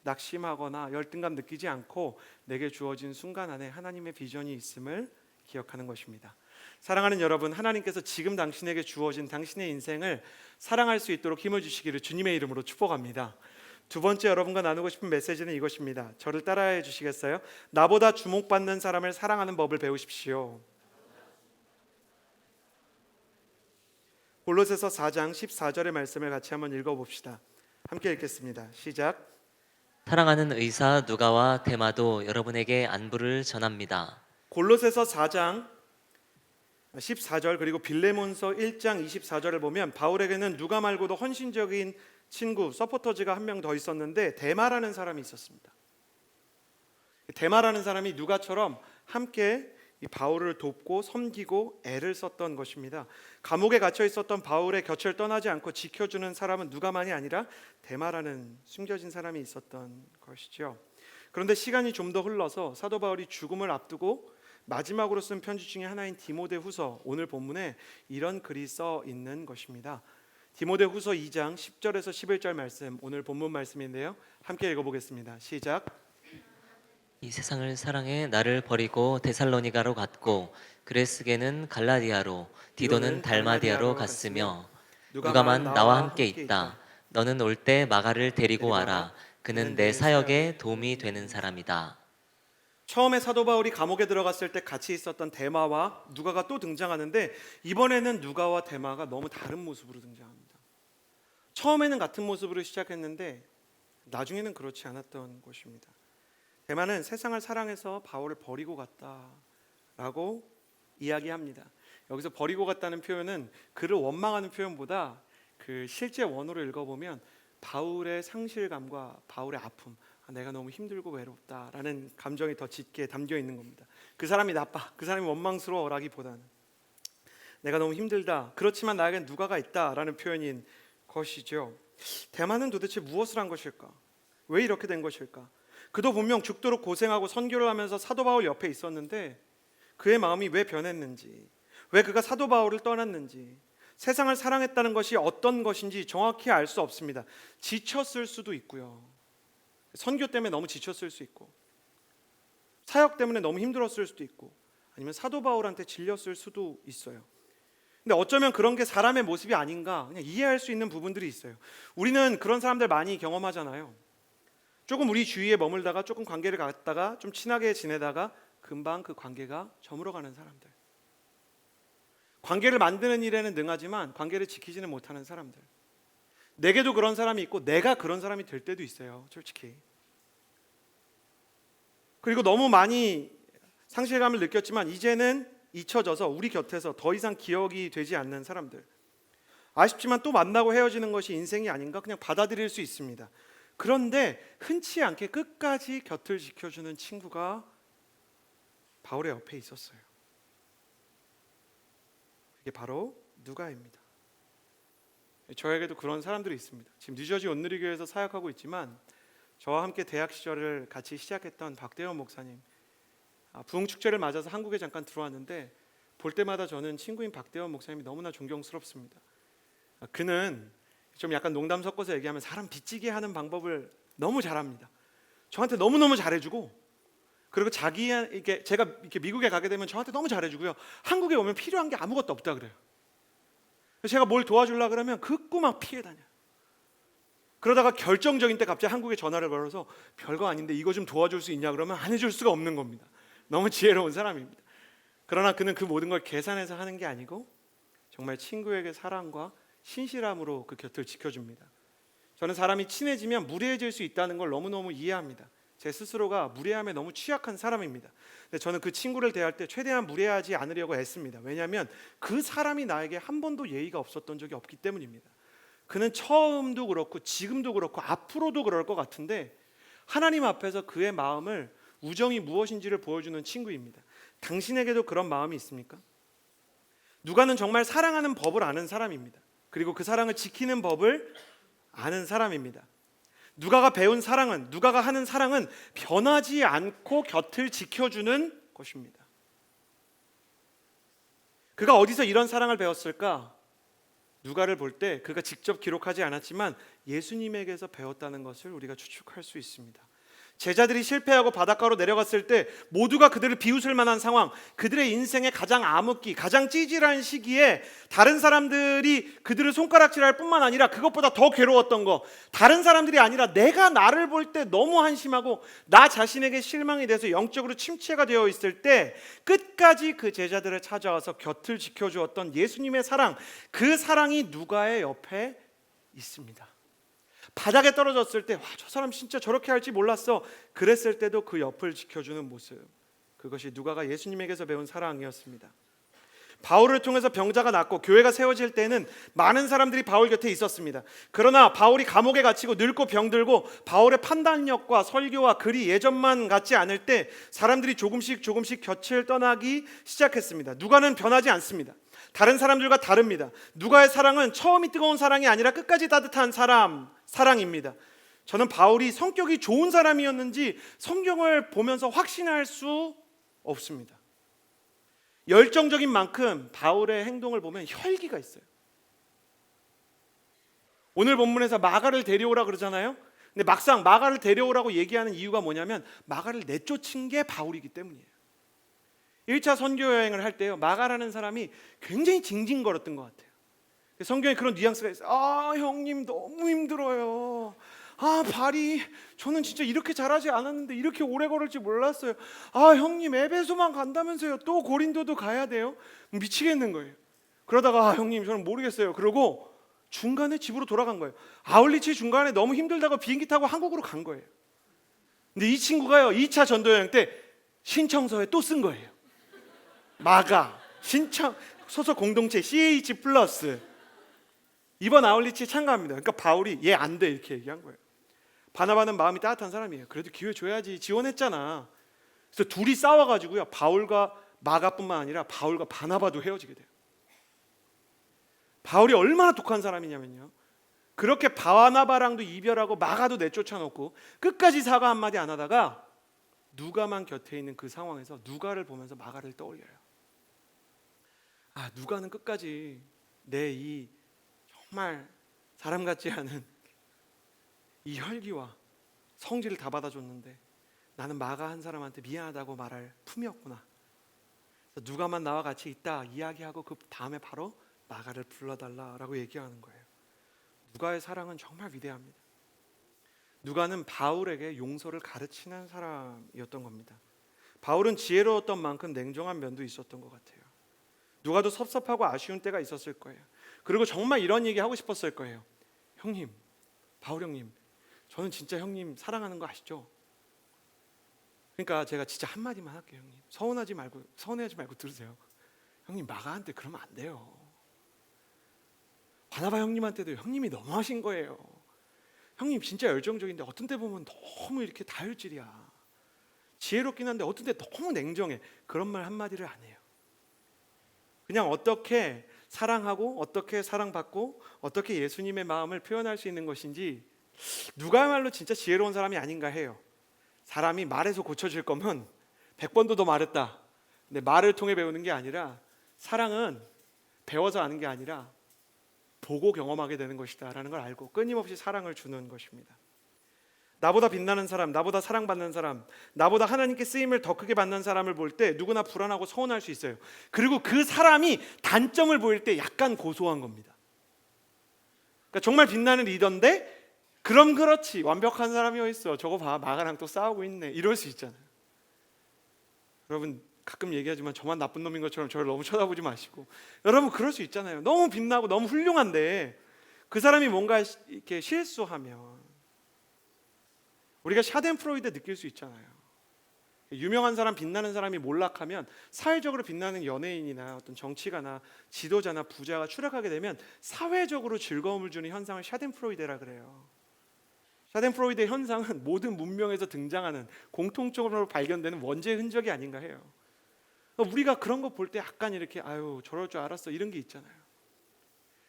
낙심하거나 열등감 느끼지 않고 내게 주어진 순간 안에 하나님의 비전이 있음을 기억하는 것입니다. 사랑하는 여러분, 하나님께서 지금 당신에게 주어진 당신의 인생을 사랑할 수 있도록 힘을 주시기를 주님의 이름으로 축복합니다. 두 번째 여러분과 나누고 싶은 메시지는 이것입니다. 저를 따라해 주시겠어요? 나보다 주목받는 사람을 사랑하는 법을 배우십시오. 골로새서 4장 14절의 말씀을 같이 한번 읽어봅시다. 함께 읽겠습니다. 시작. 사랑하는 의사 누가와 데마도 여러분에게 안부를 전합니다. 골로새서 4장 14절 그리고 빌레몬서 1장 24절을 보면 바울에게는 누가 말고도 헌신적인 친구, 서포터즈가 한 명 더 있었는데 데마라는 사람이 있었습니다. 데마라는 사람이 누가처럼 함께 이 바울을 돕고 섬기고 애를 썼던 것입니다. 감옥에 갇혀 있었던 바울의 곁을 떠나지 않고 지켜주는 사람은 누가만이 아니라 데마라는 숨겨진 사람이 있었던 것이죠. 그런데 시간이 좀 더 흘러서 사도 바울이 죽음을 앞두고 마지막으로 쓴 편지 중에 하나인 디모데후서, 오늘 본문에 이런 글이 써 있는 것입니다. 디모데후서 2장 10절에서 11절 말씀, 오늘 본문 말씀인데요. 함께 읽어보겠습니다. 시작. 이 세상을 사랑해 나를 버리고 데살로니가로 갔고 그레스게는 갈라디아로 디도는 달마디아로 갔으며 누가만 나와 함께 있다. 너는 올 때 마가를 데리고 와라. 그는 내 사역에 도움이 되는 사람이다. 처음에 사도 바울이 감옥에 들어갔을 때 같이 있었던 데마와 누가가 또 등장하는데 이번에는 누가와 데마가 너무 다른 모습으로 등장합니다. 처음에는 같은 모습으로 시작했는데 나중에는 그렇지 않았던 것입니다. 데마는 세상을 사랑해서 바울을 버리고 갔다라고 이야기합니다. 여기서 버리고 갔다는 표현은 그를 원망하는 표현보다 그 실제 원어로 읽어보면 바울의 상실감과 바울의 아픔, 내가 너무 힘들고 외롭다라는 감정이 더 짙게 담겨 있는 겁니다. 그 사람이 나빠, 그 사람이 원망스러워라기보다는 내가 너무 힘들다, 그렇지만 나에겐 누가가 있다라는 표현인 것이죠. 데마는 도대체 무엇을 한 것일까? 왜 이렇게 된 것일까? 그도 분명 죽도록 고생하고 선교를 하면서 사도 바울 옆에 있었는데 그의 마음이 왜 변했는지, 왜 그가 사도 바울을 떠났는지, 세상을 사랑했다는 것이 어떤 것인지 정확히 알 수 없습니다. 지쳤을 수도 있고요, 선교 때문에 너무 지쳤을 수 있고, 사역 때문에 너무 힘들었을 수도 있고, 아니면 사도 바울한테 질렸을 수도 있어요. 근데 어쩌면 그런 게 사람의 모습이 아닌가 그냥 이해할 수 있는 부분들이 있어요. 우리는 그런 사람들 많이 경험하잖아요. 조금 우리 주위에 머물다가 조금 관계를 갖다가 좀 친하게 지내다가 금방 그 관계가 저물어가는 사람들, 관계를 만드는 일에는 능하지만 관계를 지키지는 못하는 사람들. 내게도 그런 사람이 있고 내가 그런 사람이 될 때도 있어요, 솔직히. 그리고 너무 많이 상실감을 느꼈지만 이제는 잊혀져서 우리 곁에서 더 이상 기억이 되지 않는 사람들. 아쉽지만 또 만나고 헤어지는 것이 인생이 아닌가 그냥 받아들일 수 있습니다. 그런데 흔치 않게 끝까지 곁을 지켜주는 친구가 바울의 옆에 있었어요. 그게 바로 누가입니다. 저에게도 그런 사람들이 있습니다. 지금 뉴저지 온누리교회에서 사역하고 있지만 저와 함께 대학 시절을 같이 시작했던 박대원 목사님, 부흥축제를 맞아서 한국에 잠깐 들어왔는데 볼 때마다 저는 친구인 박대원 목사님이 너무나 존경스럽습니다. 그는 좀 약간 농담 섞어서 얘기하면 사람 빚지게 하는 방법을 너무 잘합니다. 저한테 너무너무 잘해주고, 그리고 자기에게, 제가 이렇게 미국에 가게 되면 저한테 너무 잘해주고요, 한국에 오면 필요한 게 아무것도 없다 그래요. 제가 뭘 도와주려고 그러면 극구 막 피해 다녀요. 그러다가 결정적인 때 갑자기 한국에 전화를 걸어서 별거 아닌데 이거 좀 도와줄 수 있냐 그러면 안 해줄 수가 없는 겁니다. 너무 지혜로운 사람입니다. 그러나 그는 그 모든 걸 계산해서 하는 게 아니고 정말 친구에게 사랑과 신실함으로 그 곁을 지켜줍니다. 저는 사람이 친해지면 무례해질 수 있다는 걸 너무너무 이해합니다. 제 스스로가 무례함에 너무 취약한 사람입니다. 근데 저는 그 친구를 대할 때 최대한 무례하지 않으려고 애씁니다. 왜냐하면 그 사람이 나에게 한 번도 예의가 없었던 적이 없기 때문입니다. 그는 처음도 그렇고 지금도 그렇고 앞으로도 그럴 것 같은데 하나님 앞에서 그의 마음을, 우정이 무엇인지를 보여주는 친구입니다. 당신에게도 그런 마음이 있습니까? 누가는 정말 사랑하는 법을 아는 사람입니다. 그리고 그 사랑을 지키는 법을 아는 사람입니다. 누가가 배운 사랑은, 누가가 하는 사랑은 변하지 않고 곁을 지켜주는 것입니다. 그가 어디서 이런 사랑을 배웠을까? 누가를 볼 때 그가 직접 기록하지 않았지만 예수님에게서 배웠다는 것을 우리가 추측할 수 있습니다. 제자들이 실패하고 바닷가로 내려갔을 때 모두가 그들을 비웃을 만한 상황, 그들의 인생의 가장 암흑기, 가장 찌질한 시기에 다른 사람들이 그들을 손가락질할 뿐만 아니라 그것보다 더 괴로웠던 거, 다른 사람들이 아니라 내가 나를 볼 때 너무 한심하고 나 자신에게 실망이 돼서 영적으로 침체가 되어 있을 때 끝까지 그 제자들을 찾아와서 곁을 지켜주었던 예수님의 사랑, 그 사랑이 누가의 옆에 있습니다. 바닥에 떨어졌을 때, 와, 저 사람 진짜 저렇게 할지 몰랐어, 그랬을 때도 그 옆을 지켜주는 모습, 그것이 누가가 예수님에게서 배운 사랑이었습니다. 바울을 통해서 병자가 낫고 교회가 세워질 때는 많은 사람들이 바울 곁에 있었습니다. 그러나 바울이 감옥에 갇히고 늙고 병들고 바울의 판단력과 설교와 글이 예전만 같지 않을 때 사람들이 조금씩 곁을 떠나기 시작했습니다. 누가는 변하지 않습니다. 다른 사람들과 다릅니다. 누가의 사랑은 처음이 뜨거운 사랑이 아니라 끝까지 따뜻한 사랑입니다. 저는 바울이 성격이 좋은 사람이었는지 성경을 보면서 확신할 수 없습니다. 열정적인 만큼 바울의 행동을 보면 혈기가 있어요. 오늘 본문에서 마가를 데려오라 그러잖아요. 근데 막상 마가를 데려오라고 얘기하는 이유가 뭐냐면 마가를 내쫓은 게 바울이기 때문이에요. 1차 선교 여행을 할 때요, 마가라는 사람이 굉장히 징징거렸던 것 같아요. 성경에 그런 뉘앙스가 있어요. 아, 형님 너무 힘들어요. 아, 발이 저는 진짜 이렇게 잘하지 않았는데 이렇게 오래 걸을 줄 몰랐어요. 아, 형님 에베소만 간다면서요. 또 고린도도 가야 돼요? 미치겠는 거예요. 그러다가 아, 형님 저는 모르겠어요. 그러고 중간에 집으로 돌아간 거예요. 아울리치 중간에 너무 힘들다고 비행기 타고 한국으로 간 거예요. 근데 이 친구가요, 2차 전도여행 때 신청서에 또 쓴 거예요. 마가 신청 소속 공동체 CH 플러스 이번 아울리치에 참가합니다. 그러니까 바울이 얘 안 돼 이렇게 얘기한 거예요. 바나바는 마음이 따뜻한 사람이에요. 그래도 기회 줘야지, 지원했잖아. 그래서 둘이 싸워가지고요, 바울과 마가뿐만 아니라 바울과 바나바도 헤어지게 돼요. 바울이 얼마나 독한 사람이냐면요, 그렇게 바나바랑도 이별하고 마가도 내쫓아놓고 끝까지 사과 한마디 안 하다가 누가만 곁에 있는 그 상황에서 누가를 보면서 마가를 떠올려요. 아, 누가는 끝까지 내 이 정말 사람 같지 않은 이 혈기와 성질을 다 받아줬는데 나는 마가 한 사람한테 미안하다고 말할 품이었구나. 그래서 누가만 나와 같이 있다 이야기하고 그 다음에 바로 마가를 불러달라라고 얘기하는 거예요. 누가의 사랑은 정말 위대합니다. 누가는 바울에게 용서를 가르치는 사람이었던 겁니다. 바울은 지혜로웠던 만큼 냉정한 면도 있었던 것 같아요. 누가도 섭섭하고 아쉬운 때가 있었을 거예요. 그리고 정말 이런 얘기 하고 싶었을 거예요. 형님, 바울 형님, 저는 진짜 형님 사랑하는 거 아시죠? 그러니까 제가 진짜 한마디만 할게요. 형님, 서운해하지 말고 들으세요. 형님, 마가한테 그러면 안 돼요. 바나바 형님한테도 형님이 너무하신 거예요. 형님 진짜 열정적인데 어떤 때 보면 너무 이렇게 다혈질이야. 지혜롭긴 한데 어떤 때 너무 냉정해. 그런 말 한마디를 안 해요. 그냥 어떻게 사랑하고 어떻게 사랑받고 어떻게 예수님의 마음을 표현할 수 있는 것인지, 누가야말로 진짜 지혜로운 사람이 아닌가 해요. 사람이 말해서 고쳐질 거면 100번도 더 말했다. 근데 말을 통해 배우는 게 아니라, 사랑은 배워서 아는 게 아니라 보고 경험하게 되는 것이다 라는 걸 알고 끊임없이 사랑을 주는 것입니다. 나보다 빛나는 사람, 나보다 사랑받는 사람, 나보다 하나님께 쓰임을 더 크게 받는 사람을 볼 때 누구나 불안하고 서운할 수 있어요. 그리고 그 사람이 단점을 보일 때 약간 고소한 겁니다. 그러니까 정말 빛나는 리더인데 그럼 그렇지, 완벽한 사람이 어딨어, 저거 봐 마가랑 또 싸우고 있네, 이럴 수 있잖아요. 여러분 가끔 얘기하지만 저만 나쁜 놈인 것처럼 저를 너무 쳐다보지 마시고, 여러분 그럴 수 있잖아요. 너무 빛나고 너무 훌륭한데 그 사람이 뭔가 이렇게 실수하면 우리가 샤덴프로이드 느낄 수 있잖아요. 유명한 사람, 빛나는 사람이 몰락하면, 사회적으로 빛나는 연예인이나 어떤 정치가나 지도자나 부자가 추락하게 되면 사회적으로 즐거움을 주는 현상을 샤덴프로이드라 그래요. 샤덴프로이드의 현상은 모든 문명에서 등장하는 공통적으로 발견되는 원죄의 흔적이 아닌가 해요. 우리가 그런 거 볼 때 약간 이렇게 아유 저럴 줄 알았어 이런 게 있잖아요.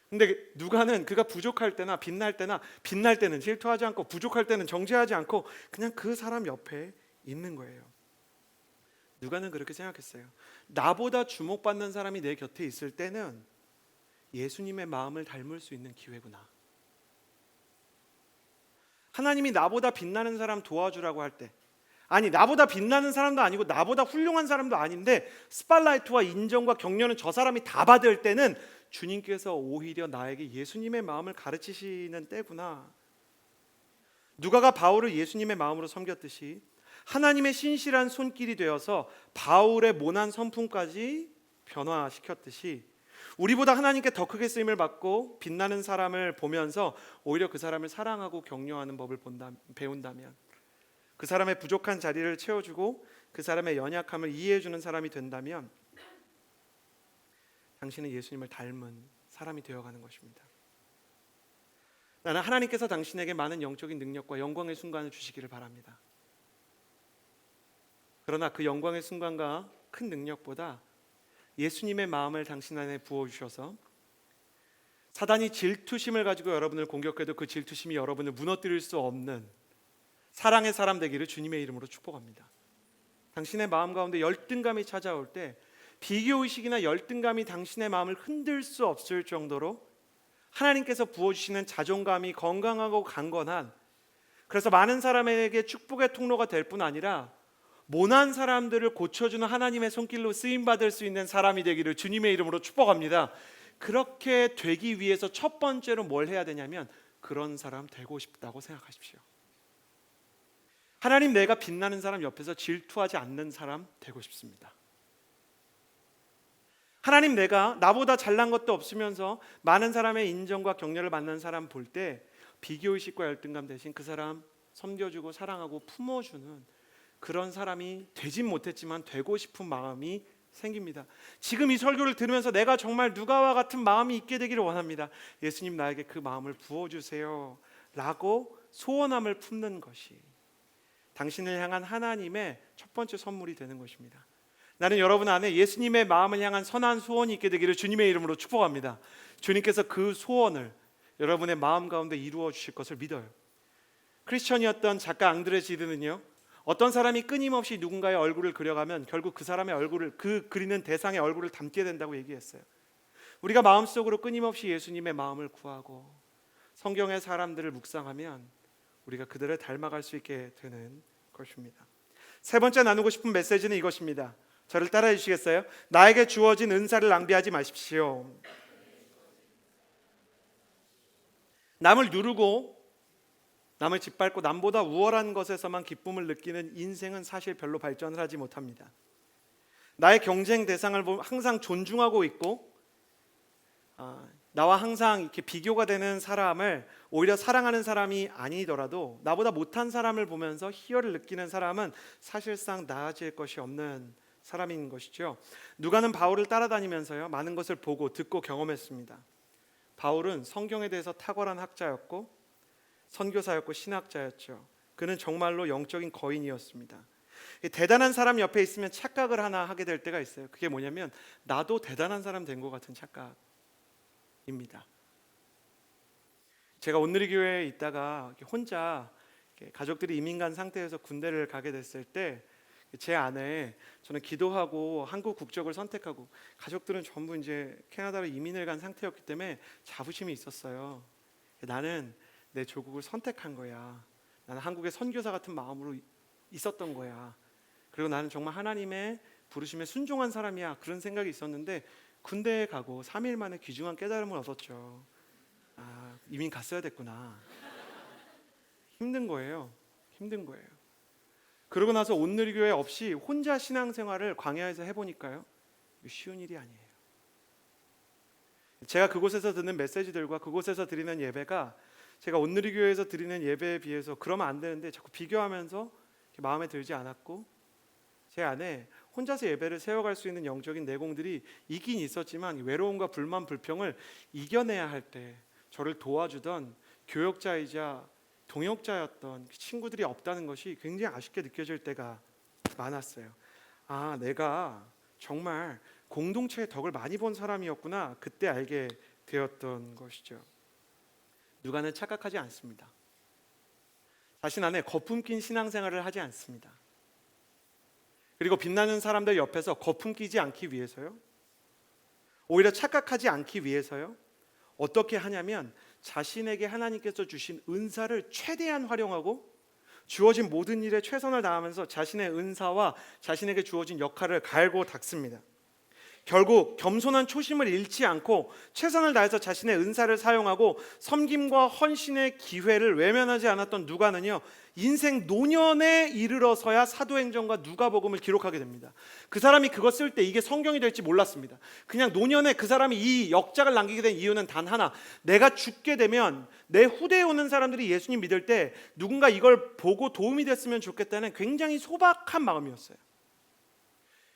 근데 누가는 그가 부족할 때나 빛날 때나, 빛날 때는 질투하지 않고 부족할 때는 정죄하지 않고 그냥 그 사람 옆에 있는 거예요. 누가는 그렇게 생각했어요. 나보다 주목받는 사람이 내 곁에 있을 때는 예수님의 마음을 닮을 수 있는 기회구나. 하나님이 나보다 빛나는 사람 도와주라고 할 때, 아니 나보다 빛나는 사람도 아니고 나보다 훌륭한 사람도 아닌데 스팟라이트와 인정과 격려는 저 사람이 다 받을 때는 주님께서 오히려 나에게 예수님의 마음을 가르치시는 때구나. 누가가 바울을 예수님의 마음으로 섬겼듯이 하나님의 신실한 손길이 되어서 바울의 모난 선풍까지 변화시켰듯이, 우리보다 하나님께 더 크게 쓰임을 받고 빛나는 사람을 보면서 오히려 그 사람을 사랑하고 격려하는 법을 배운다면, 그 사람의 부족한 자리를 채워주고 그 사람의 연약함을 이해해주는 사람이 된다면 당신은 예수님을 닮은 사람이 되어가는 것입니다. 나는 하나님께서 당신에게 많은 영적인 능력과 영광의 순간을 주시기를 바랍니다. 그러나 그 영광의 순간과 큰 능력보다 예수님의 마음을 당신 안에 부어주셔서 사단이 질투심을 가지고 여러분을 공격해도 그 질투심이 여러분을 무너뜨릴 수 없는 사랑의 사람 되기를 주님의 이름으로 축복합니다. 당신의 마음 가운데 열등감이 찾아올 때 비교의식이나 열등감이 당신의 마음을 흔들 수 없을 정도로 하나님께서 부어주시는 자존감이 건강하고 강건한, 그래서 많은 사람에게 축복의 통로가 될 뿐 아니라 모난 사람들을 고쳐주는 하나님의 손길로 쓰임받을 수 있는 사람이 되기를 주님의 이름으로 축복합니다. 그렇게 되기 위해서 첫 번째로 뭘 해야 되냐면 그런 사람 되고 싶다고 생각하십시오. 하나님, 내가 빛나는 사람 옆에서 질투하지 않는 사람 되고 싶습니다. 하나님, 내가 나보다 잘난 것도 없으면서 많은 사람의 인정과 격려를 받는 사람 볼 때 비교의식과 열등감 대신 그 사람 섬겨주고 사랑하고 품어주는 그런 사람이 되진 못했지만 되고 싶은 마음이 생깁니다. 지금 이 설교를 들으면서 내가 정말 누가와 같은 마음이 있게 되기를 원합니다. 예수님, 나에게 그 마음을 부어주세요 라고 소원함을 품는 것이 당신을 향한 하나님의 첫 번째 선물이 되는 것입니다. 나는 여러분 안에 예수님의 마음을 향한 선한 소원이 있게 되기를 주님의 이름으로 축복합니다. 주님께서 그 소원을 여러분의 마음 가운데 이루어 주실 것을 믿어요. 크리스천이었던 작가 앙드레 지드는요, 어떤 사람이 끊임없이 누군가의 얼굴을 그려가면 결국 그 사람의 얼굴을, 그 그리는 대상의 얼굴을 담게 된다고 얘기했어요. 우리가 마음속으로 끊임없이 예수님의 마음을 구하고 성경의 사람들을 묵상하면 우리가 그들을 닮아갈 수 있게 되는 것입니다. 세 번째 나누고 싶은 메시지는 이것입니다. 저를 따라해 주시겠어요? 나에게 주어진 은사를 낭비하지 마십시오. 남을 누르고 남을 짓밟고 남보다 우월한 것에서만 기쁨을 느끼는 인생은 사실 별로 발전을 하지 못합니다. 나의 경쟁 대상을 항상 존중하고 있고 나와 항상 이렇게 비교가 되는 사람을 오히려 사랑하는 사람이 아니더라도 나보다 못한 사람을 보면서 희열을 느끼는 사람은 사실상 나아질 것이 없는 사람인 것이죠. 누가는 바울을 따라다니면서요, 많은 것을 보고 듣고 경험했습니다. 바울은 성경에 대해서 탁월한 학자였고 선교사였고 신학자였죠. 그는 정말로 영적인 거인이었습니다. 대단한 사람 옆에 있으면 착각을 하나 하게 될 때가 있어요. 그게 뭐냐면 나도 대단한 사람 된 것 같은 착각입니다. 제가 온누리교회에 있다가 혼자 가족들이 이민 간 상태에서 군대를 가게 됐을 때 제 아내, 저는 기도하고 한국 국적을 선택하고 가족들은 전부 이제 캐나다로 이민을 간 상태였기 때문에 자부심이 있었어요. 나는 내 조국을 선택한 거야. 나는 한국의 선교사 같은 마음으로 있었던 거야. 그리고 나는 정말 하나님의 부르심에 순종한 사람이야. 그런 생각이 있었는데 군대에 가고 3일 만에 귀중한 깨달음을 얻었죠. 이민 갔어야 됐구나. 힘든 거예요. 힘든 거예요. 그러고 나서 온누리교회 없이 혼자 신앙생활을 광야에서 해보니까요, 쉬운 일이 아니에요. 제가 그곳에서 듣는 메시지들과 그곳에서 드리는 예배가 제가 온누리교회에서 드리는 예배에 비해서 그러면 안 되는데 자꾸 비교하면서 마음에 들지 않았고, 제 안에 혼자서 예배를 세워갈 수 있는 영적인 내공들이 있긴 있었지만 외로움과 불만, 불평을 이겨내야 할 때 저를 도와주던 교역자이자 동역자였던 친구들이 없다는 것이 굉장히 아쉽게 느껴질 때가 많았어요. 내가 정말 공동체의 덕을 많이 본 사람이었구나, 그때 알게 되었던 것이죠. 누가는 착각하지 않습니다. 자신 안에 거품 낀 신앙생활을 하지 않습니다. 그리고 빛나는 사람들 옆에서 거품 끼지 않기 위해서요, 오히려 착각하지 않기 위해서요, 어떻게 하냐면 자신에게 하나님께서 주신 은사를 최대한 활용하고 주어진 모든 일에 최선을 다하면서 자신의 은사와 자신에게 주어진 역할을 갈고 닦습니다. 결국 겸손한 초심을 잃지 않고 최선을 다해서 자신의 은사를 사용하고 섬김과 헌신의 기회를 외면하지 않았던 누가는요, 인생 노년에 이르러서야 사도행전과 누가복음을 기록하게 됩니다. 그 사람이 그거 쓸 때 이게 성경이 될지 몰랐습니다. 그냥 노년에 그 사람이 이 역작을 남기게 된 이유는 단 하나, 내가 죽게 되면 내 후대에 오는 사람들이 예수님 믿을 때 누군가 이걸 보고 도움이 됐으면 좋겠다는 굉장히 소박한 마음이었어요.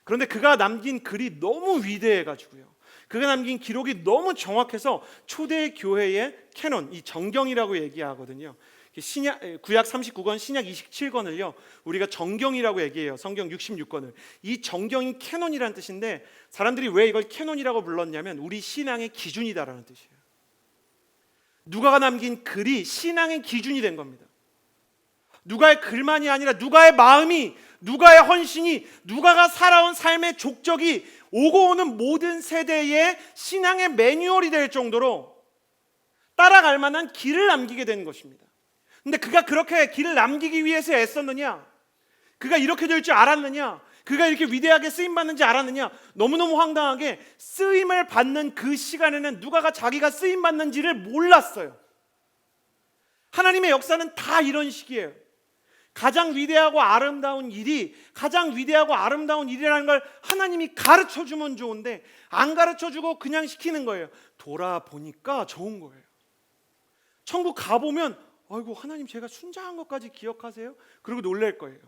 그런데 그가 남긴 글이 너무 위대해가지고요, 그가 남긴 기록이 너무 정확해서 초대 교회의 캐논, 이 정경이라고 얘기하거든요. 구약 39권, 신약 27권을요 우리가 정경이라고 얘기해요. 성경 66권을. 이 정경이 캐논이라는 뜻인데, 사람들이 왜 이걸 캐논이라고 불렀냐면 우리 신앙의 기준이다라는 뜻이에요. 누가가 남긴 글이 신앙의 기준이 된 겁니다. 누가의 글만이 아니라 누가의 마음이, 누가의 헌신이, 누가가 살아온 삶의 족적이 오고 오는 모든 세대의 신앙의 매뉴얼이 될 정도로 따라갈 만한 길을 남기게 된 것입니다. 근데 그가 그렇게 길을 남기기 위해서 애썼느냐? 그가 이렇게 될 줄 알았느냐? 그가 이렇게 위대하게 쓰임받는지 알았느냐? 너무너무 황당하게 쓰임을 받는 그 시간에는 누가가 자기가 쓰임받는지를 몰랐어요. 하나님의 역사는 다 이런 식이에요. 가장 위대하고 아름다운 일이 가장 위대하고 아름다운 일이라는 걸 하나님이 가르쳐주면 좋은데 안 가르쳐주고 그냥 시키는 거예요. 돌아보니까 좋은 거예요. 천국 가보면 아이고 하나님 제가 순장한 것까지 기억하세요? 그리고 놀랄 거예요.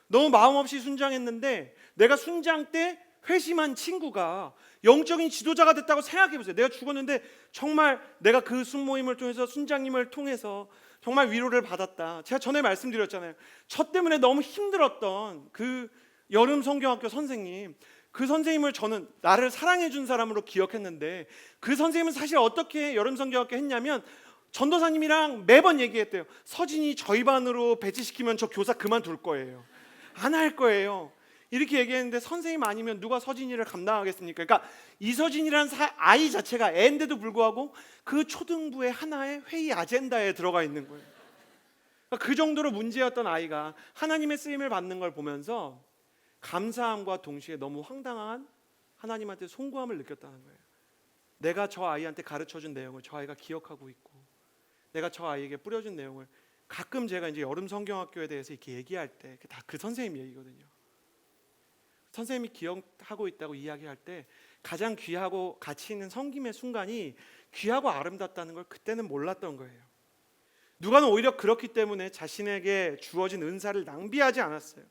너무 마음 없이 순장했는데 내가 순장 때 회심한 친구가 영적인 지도자가 됐다고 생각해 보세요. 내가 죽었는데 정말 내가 그 순모임을 통해서 순장님을 통해서 정말 위로를 받았다. 제가 전에 말씀드렸잖아요. 저 때문에 너무 힘들었던 그 여름 성경학교 선생님, 그 선생님을 저는 나를 사랑해 준 사람으로 기억했는데 그 선생님은 사실 어떻게 여름 성경학교 했냐면 전도사님이랑 매번 얘기했대요. 서진이 저희 반으로 배치시키면 저 교사 그만둘 거예요. 안 할 거예요. 이렇게 얘기했는데 선생님 아니면 누가 서진이를 감당하겠습니까? 그러니까 이서진이라는 아이 자체가 애인데도 불구하고 그 초등부의 하나의 회의 아젠다에 들어가 있는 거예요. 그러니까 그 정도로 문제였던 아이가 하나님의 쓰임을 받는 걸 보면서 감사함과 동시에 너무 황당한 하나님한테 송구함을 느꼈다는 거예요. 내가 저 아이한테 가르쳐준 내용을 저 아이가 기억하고 있고 내가 저 아이에게 뿌려준 내용을 가끔 제가 이제 여름 성경학교에 대해서 이렇게 얘기할 때 다 그 선생님 얘기거든요. 선생님이 기억하고 있다고 이야기할 때 가장 귀하고 가치 있는 섬김의 순간이 귀하고 아름답다는 걸 그때는 몰랐던 거예요. 누가는 오히려 그렇기 때문에 자신에게 주어진 은사를 낭비하지 않았어요.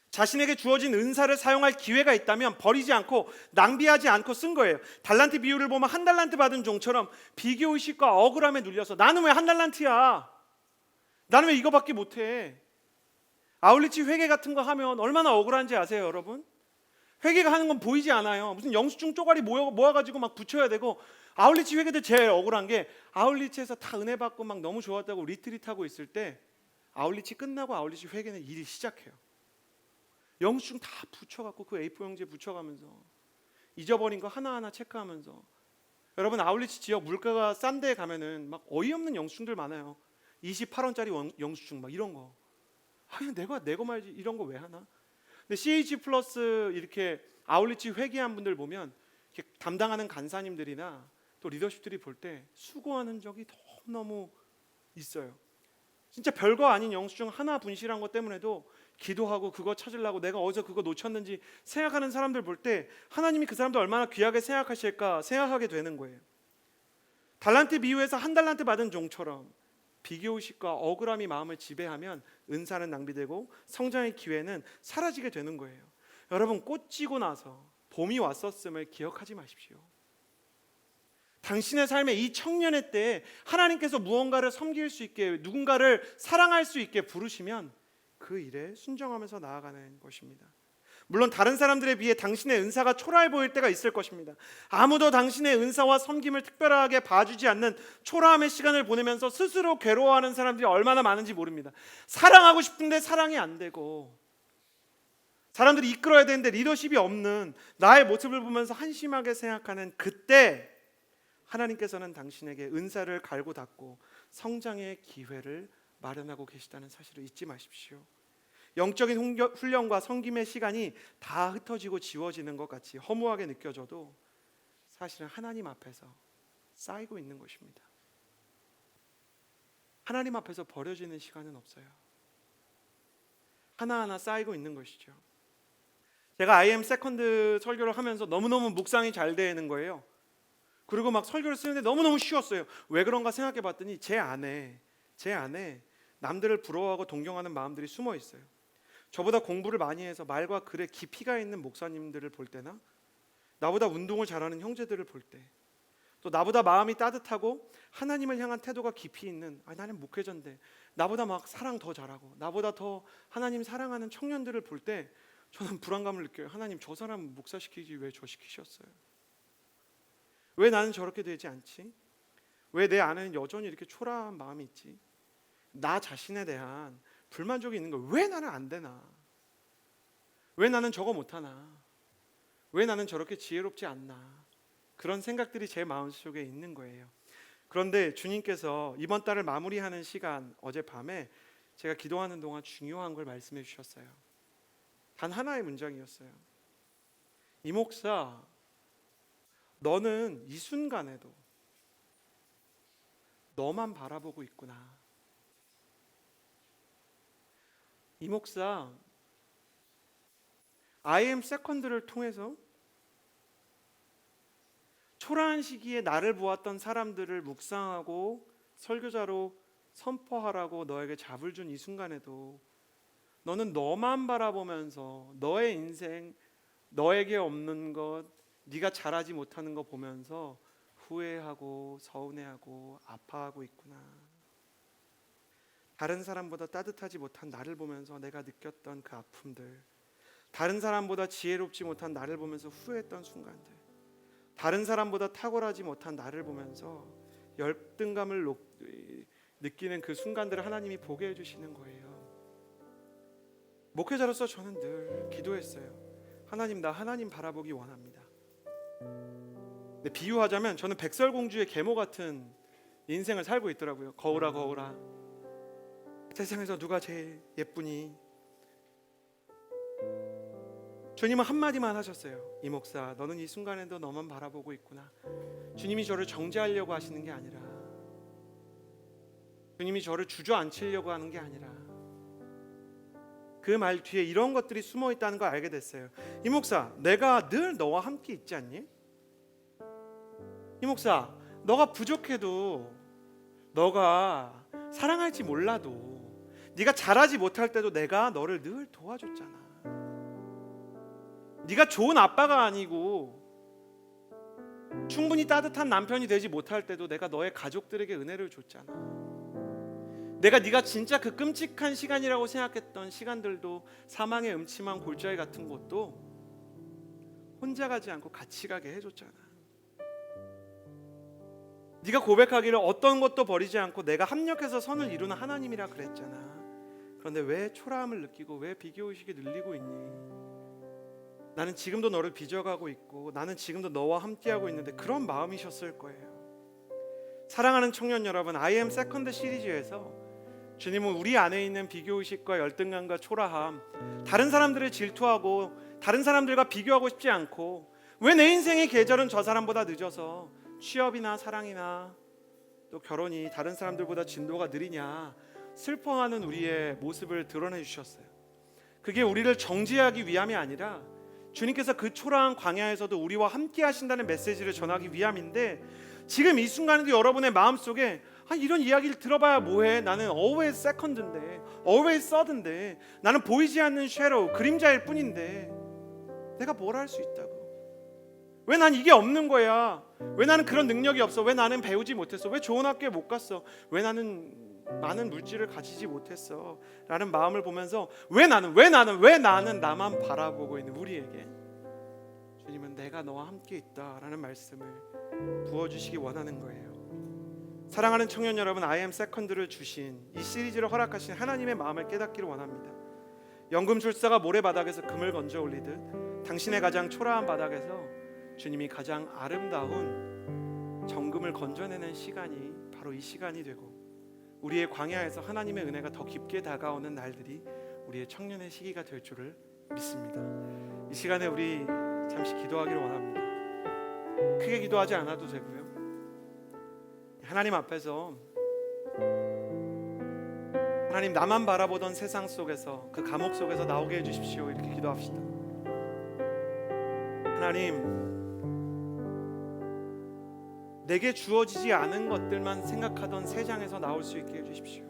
자신에게 주어진 은사를 사용할 기회가 있다면 버리지 않고 낭비하지 않고 쓴 거예요. 달란트 비유를 보면 한 달란트 받은 종처럼 비교의식과 억울함에 눌려서 나는 왜 한 달란트야? 나는 왜 이거밖에 못해? 아울리치 회계 같은 거 하면 얼마나 억울한지 아세요, 여러분? 회계가 하는 건 보이지 않아요. 무슨 영수증 쪼가리 모아가지고 막 붙여야 되고 아울리치 회계도 제일 억울한 게 아울리치에서 다 은혜 받고 막 너무 좋았다고 리트릿 하고 있을 때 아울리치 끝나고 아울리치 회계는 일이 시작해요. 영수증 다 붙여갖고 그 A4 용지에 붙여가면서 잊어버린 거 하나하나 체크하면서 여러분 아울리치 지역 물가가 싼 데 가면은 막 어이없는 영수증들 많아요. 28원짜리 영수증 막 이런 거. 아니 내가 내고 말지 이런 거 왜 하나? 근데 CH 플러스 이렇게 아울리치 회계한 분들 보면 이렇게 담당하는 간사님들이나 또 리더십들이 볼 때 수고하는 적이 너무너무 있어요. 진짜 별거 아닌 영수증 하나 분실한 것 때문에도 기도하고 그거 찾으려고 내가 어디서 그거 놓쳤는지 생각하는 사람들 볼 때 하나님이 그 사람들 얼마나 귀하게 생각하실까 생각하게 되는 거예요. 달란트 비유에서 한 달란트 받은 종처럼 비교의식과 억울함이 마음을 지배하면 은사는 낭비되고 성장의 기회는 사라지게 되는 거예요. 여러분 꽃 지고 나서 봄이 왔었음을 기억하지 마십시오. 당신의 삶의 이 청년의 때에 하나님께서 무언가를 섬길 수 있게 누군가를 사랑할 수 있게 부르시면 그 일에 순종하면서 나아가는 것입니다. 물론 다른 사람들에 비해 당신의 은사가 초라해 보일 때가 있을 것입니다. 아무도 당신의 은사와 섬김을 특별하게 봐주지 않는 초라함의 시간을 보내면서 스스로 괴로워하는 사람들이 얼마나 많은지 모릅니다. 사랑하고 싶은데 사랑이 안 되고 사람들이 이끌어야 되는데 리더십이 없는 나의 모습을 보면서 한심하게 생각하는 그때 하나님께서는 당신에게 은사를 갈고 닦고 성장의 기회를 마련하고 계시다는 사실을 잊지 마십시오. 영적인 훈련과 섬김의 시간이 다 흩어지고 지워지는 것 같이 허무하게 느껴져도 사실은 하나님 앞에서 쌓이고 있는 것입니다. 하나님 앞에서 버려지는 시간은 없어요. 하나하나 쌓이고 있는 것이죠. 제가 IM 세컨드 설교를 하면서 너무너무 묵상이 잘 되는 거예요. 그리고 막 설교를 쓰는데 너무너무 쉬웠어요. 왜 그런가 생각해 봤더니 제 안에 남들을 부러워하고 동경하는 마음들이 숨어 있어요. 저보다 공부를 많이 해서 말과 글에 깊이가 있는 목사님들을 볼 때나 나보다 운동을 잘하는 형제들을 볼 때 또 나보다 마음이 따뜻하고 하나님을 향한 태도가 깊이 있는 나는 목회자인데 나보다 막 사랑 더 잘하고 나보다 더 하나님 사랑하는 청년들을 볼 때 저는 불안감을 느껴요. 하나님 저 사람 목사시키지 왜 저 시키셨어요? 왜 나는 저렇게 되지 않지? 왜 내 안에는 여전히 이렇게 초라한 마음이 있지? 나 자신에 대한 불만족이 있는 거 왜 나는 안 되나? 왜 나는 저거 못하나? 왜 나는 저렇게 지혜롭지 않나? 그런 생각들이 제 마음속에 있는 거예요. 그런데 주님께서 이번 달을 마무리하는 시간 어젯밤에 제가 기도하는 동안 중요한 걸 말씀해 주셨어요. 단 하나의 문장이었어요. 이 목사 너는 이 순간에도 너만 바라보고 있구나. 이 목사 I am second를 통해서 초라한 시기에 나를 보았던 사람들을 묵상하고 설교자로 선포하라고 너에게 잡을 준 이 순간에도 너는 너만 바라보면서 너의 인생, 너에게 없는 것, 네가 잘하지 못하는 거 보면서 후회하고 서운해하고 아파하고 있구나. 다른 사람보다 따뜻하지 못한 나를 보면서 내가 느꼈던 그 아픔들, 다른 사람보다 지혜롭지 못한 나를 보면서 후회했던 순간들, 다른 사람보다 탁월하지 못한 나를 보면서 열등감을 느끼는 그 순간들을 하나님이 보게 해주시는 거예요. 목회자로서 저는 늘 기도했어요. 하나님, 나 하나님 바라보기 원합니다. 근데 비유하자면 저는 백설공주의 계모 같은 인생을 살고 있더라고요. 거울아 거울아, 세상에서 누가 제일 예쁘니? 주님은 한마디만 하셨어요. 이 목사, 너는 이 순간에도 너만 바라보고 있구나. 주님이 저를 정죄하려고 하시는 게 아니라, 주님이 저를 주저앉히려고 하는 게 아니라, 그 말 뒤에 이런 것들이 숨어 있다는 걸 알게 됐어요. 이 목사, 내가 늘 너와 함께 있지 않니? 이 목사, 너가 부족해도, 너가 사랑할지 몰라도, 네가 잘하지 못할 때도 내가 너를 늘 도와줬잖아. 네가 좋은 아빠가 아니고 충분히 따뜻한 남편이 되지 못할 때도 내가 너의 가족들에게 은혜를 줬잖아. 내가 네가 진짜 그 끔찍한 시간이라고 생각했던 시간들도, 사망의 음침한 골짜기 같은 곳도 혼자 가지 않고 같이 가게 해줬잖아. 네가 고백하기를 어떤 것도 버리지 않고 내가 합력해서 선을 이루는 하나님이라 그랬잖아. 그런데 왜 초라함을 느끼고 왜 비교의식이 늘리고 있니? 나는 지금도 너를 빚어가고 있고 나는 지금도 너와 함께하고 있는데, 그런 마음이셨을 거예요. 사랑하는 청년 여러분, I am second 시리즈에서 주님은 우리 안에 있는 비교의식과 열등감과 초라함, 다른 사람들을 질투하고 다른 사람들과 비교하고 싶지 않고, 왜 내 인생의 계절은 저 사람보다 늦어서 취업이나 사랑이나 또 결혼이 다른 사람들보다 진도가 느리냐 슬퍼하는 우리의 모습을 드러내 주셨어요. 그게 우리를 정죄하기 위함이 아니라 주님께서 그 초라한 광야에서도 우리와 함께 하신다는 메시지를 전하기 위함인데, 지금 이 순간에도 여러분의 마음속에 이런 이야기를 들어봐야 뭐해, 나는 always second인데, always third인데, 나는 보이지 않는 shadow, 그림자일 뿐인데 내가 뭘 할 수 있다고, 왜 난 이게 없는 거야, 왜 나는 그런 능력이 없어, 왜 나는 배우지 못했어, 왜 좋은 학교에 못 갔어, 왜 나는 많은 물질을 가지지 못했어 라는 마음을 보면서 왜 나는 나만 바라보고 있는 우리에게 주님은 내가 너와 함께 있다 라는 말씀을 부어주시기 원하는 거예요. 사랑하는 청년 여러분, I am second를 주신 이 시리즈를 허락하신 하나님의 마음을 깨닫기를 원합니다. 연금술사가 모래바닥에서 금을 건져 올리듯 당신의 가장 초라한 바닥에서 주님이 가장 아름다운 정금을 건져내는 시간이 바로 이 시간이 되고, 우리의 광야에서 하나님의 은혜가 더 깊게 다가오는 날들이 우리의 청년의 시기가 될 줄을 믿습니다. 이 시간에 우리 잠시 기도하기를 원합니다. 크게 기도하지 않아도 되고요. 하나님 앞에서, 하나님, 나만 바라보던 세상 속에서, 그 감옥 속에서 나오게 해주십시오. 이렇게 기도합시다. 하나님, 내게 주어지지 않은 것들만 생각하던 세상에서 나올 수 있게 해주십시오.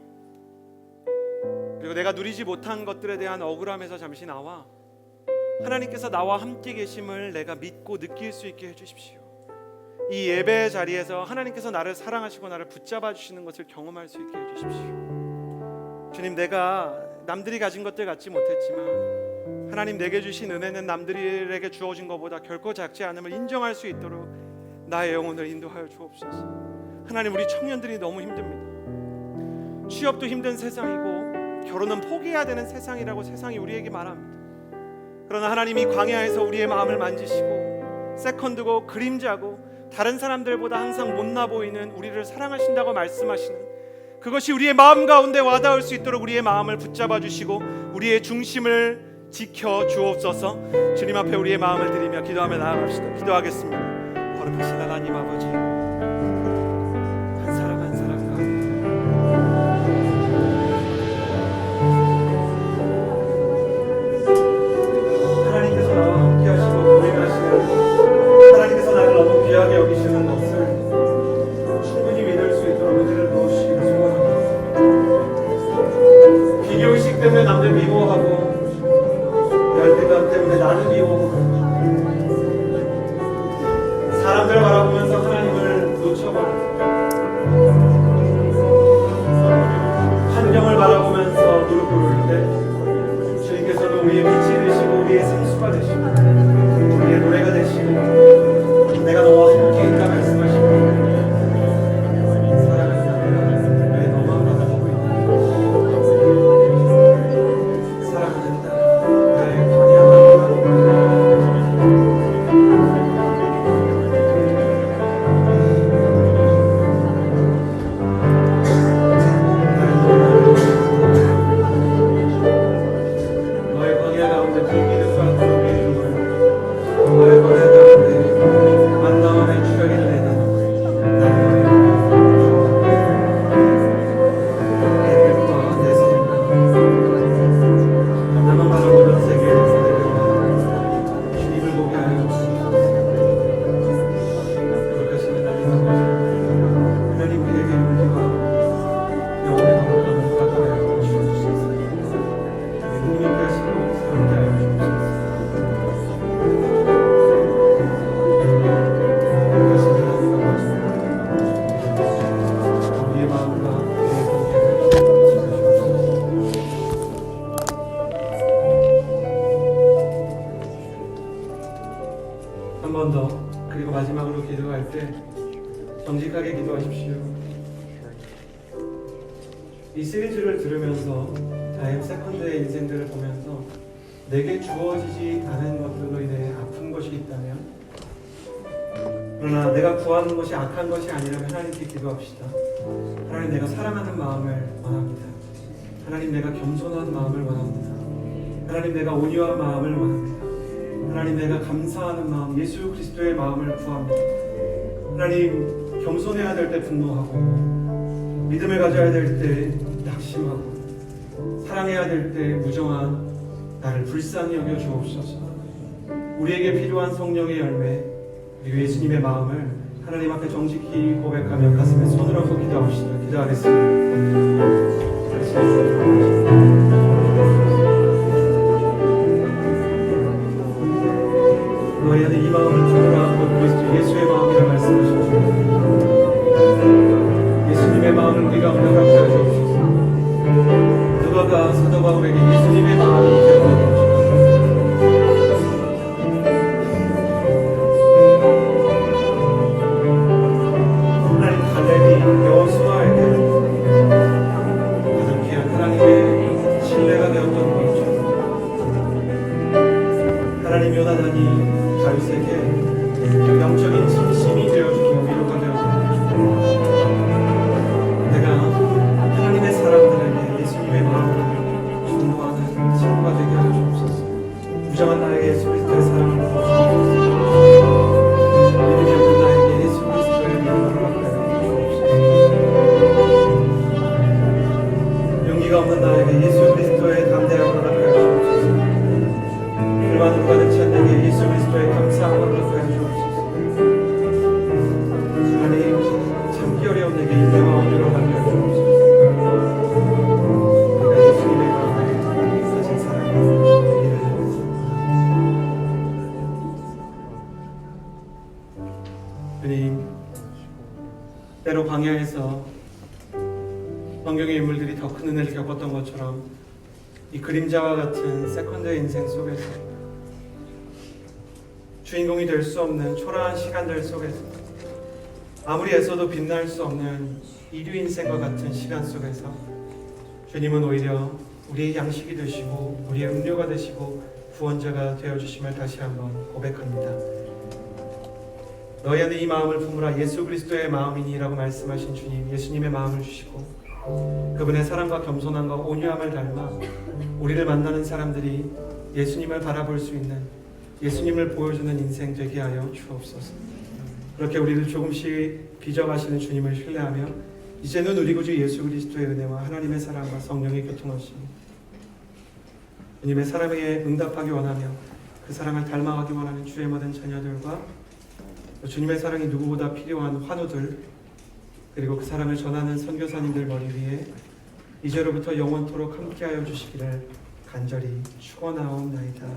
그리고 내가 누리지 못한 것들에 대한 억울함에서 잠시 나와 하나님께서 나와 함께 계심을 내가 믿고 느낄 수 있게 해주십시오. 이 예배의 자리에서 하나님께서 나를 사랑하시고 나를 붙잡아 주시는 것을 경험할 수 있게 해주십시오. 주님, 내가 남들이 가진 것들 갖지 못했지만 하나님, 내게 주신 은혜는 남들에게 주어진 것보다 결코 작지 않음을 인정할 수 있도록 나의 영혼을 인도하여 주옵소서. 하나님, 우리 청년들이 너무 힘듭니다. 취업도 힘든 세상이고 결혼은 포기해야 되는 세상이라고 세상이 우리에게 말합니다. 그러나 하나님이 광야에서 우리의 마음을 만지시고 세컨드고 그림자고 다른 사람들보다 항상 못나 보이는 우리를 사랑하신다고 말씀하시는 그것이 우리의 마음 가운데 와닿을 수 있도록 우리의 마음을 붙잡아 주시고 우리의 중심을 지켜 주옵소서. 주님 앞에 우리의 마음을 드리며 기도하며 나아갑시다. 기도하겠습니다. 거룩하신 하나님 아버지, 한 사람 한 사람 가운데 때 정직하게 기도하십시오. 이 시리즈를 들으면서 다임 세컨드의 인생들을 보면서 내게 주어지지 않은 것들로 인해 아픈 것이 있다면, 그러나 내가 구하는 것이 악한 것이 아니라면 하나님께 기도합시다. 하나님, 내가 사랑하는 마음을 원합니다. 하나님, 내가 겸손한 마음을 원합니다. 하나님, 내가 온유한 마음을 원합니다. 하나님, 내가 감사하는 마음, 예수 그리스도의 마음을 구합니다. 하나님, 겸손해야 될 때 분노하고, 믿음을 가져야 될 때 낙심하고, 사랑해야 될 때 무정한 나를 불쌍히 여겨 주옵소서. 우리에게 필요한 성령의 열매, 그리고 예수님의 마음을 하나님 앞에 정직히 고백하며 가슴에 손을 얹고 기도합시다. 기도하겠습니다. 너희 안에 이 마음을 품으라 곧 그리스도 예수의 마음이라 말씀하셨죠. 예수님의 마음을 우리가 응답하게 하여 주옵소서. 누가가 사도 바울에게 예수님의 마음이 되었다고 하나님, 요나단이 다윗에게 영적인 진심이 되어주고 위로가 되어주고, 내가 하나님의 사람들에게 예수님의 마음을 전도하는 친구가 되게 하여 주옵소서. 무정한 나에게 예수 그리스도의 사랑을 부어주옵소서. 믿음이 없는 나에게 예수 그리스도의 믿음을 허락하여 주옵소서. 용기가 없는 나에게 예수 그리스도의 담대함을 허락하여 주옵소서. 불만으로 가득 찬 내게 예수 그리스도의 감사함을 허락하여 주옵소서. 하나님, 참기 어려운 내게 인내와 온유를 허락하여 주옵소서. 내가 예수님의 마음에 가진 사랑이 되기를. 주님, 때로 광야에서 성경의 인물들이 더 큰 은혜를 겪었던 것처럼 이 그림자와 같은 세컨드의 인생 속에서 주인공이 될 수 없는 초라한 시간들 속에서 아무리 애써도 빛날 수 없는 이류 인생과 같은 시간 속에서 주님은 오히려 우리의 양식이 되시고 우리의 음료가 되시고 구원자가 되어주심을 다시 한번 고백합니다. 너희 안에 이 마음을 품으라 예수 그리스도의 마음이니라고 말씀하신 주님, 예수님의 마음을 주시고 그분의 사랑과 겸손함과 온유함을 닮아 우리를 만나는 사람들이 예수님을 바라볼 수 있는, 예수님을 보여주는 인생 되게 하여 주옵소서. 그렇게 우리를 조금씩 빚어가시는 주님을 신뢰하며 이제는 우리 구주 예수 그리스도의 은혜와 하나님의 사랑과 성령의 교통하심, 주님의 사랑에 응답하기 원하며 그 사랑을 닮아가기 원하는 주의 모든 자녀들과 주님의 사랑이 누구보다 필요한 환우들, 그리고 그 사랑을 전하는 선교사님들 머리 위에 이제로부터 영원토록 함께하여 주시기를 간절히 축원하옵나이다.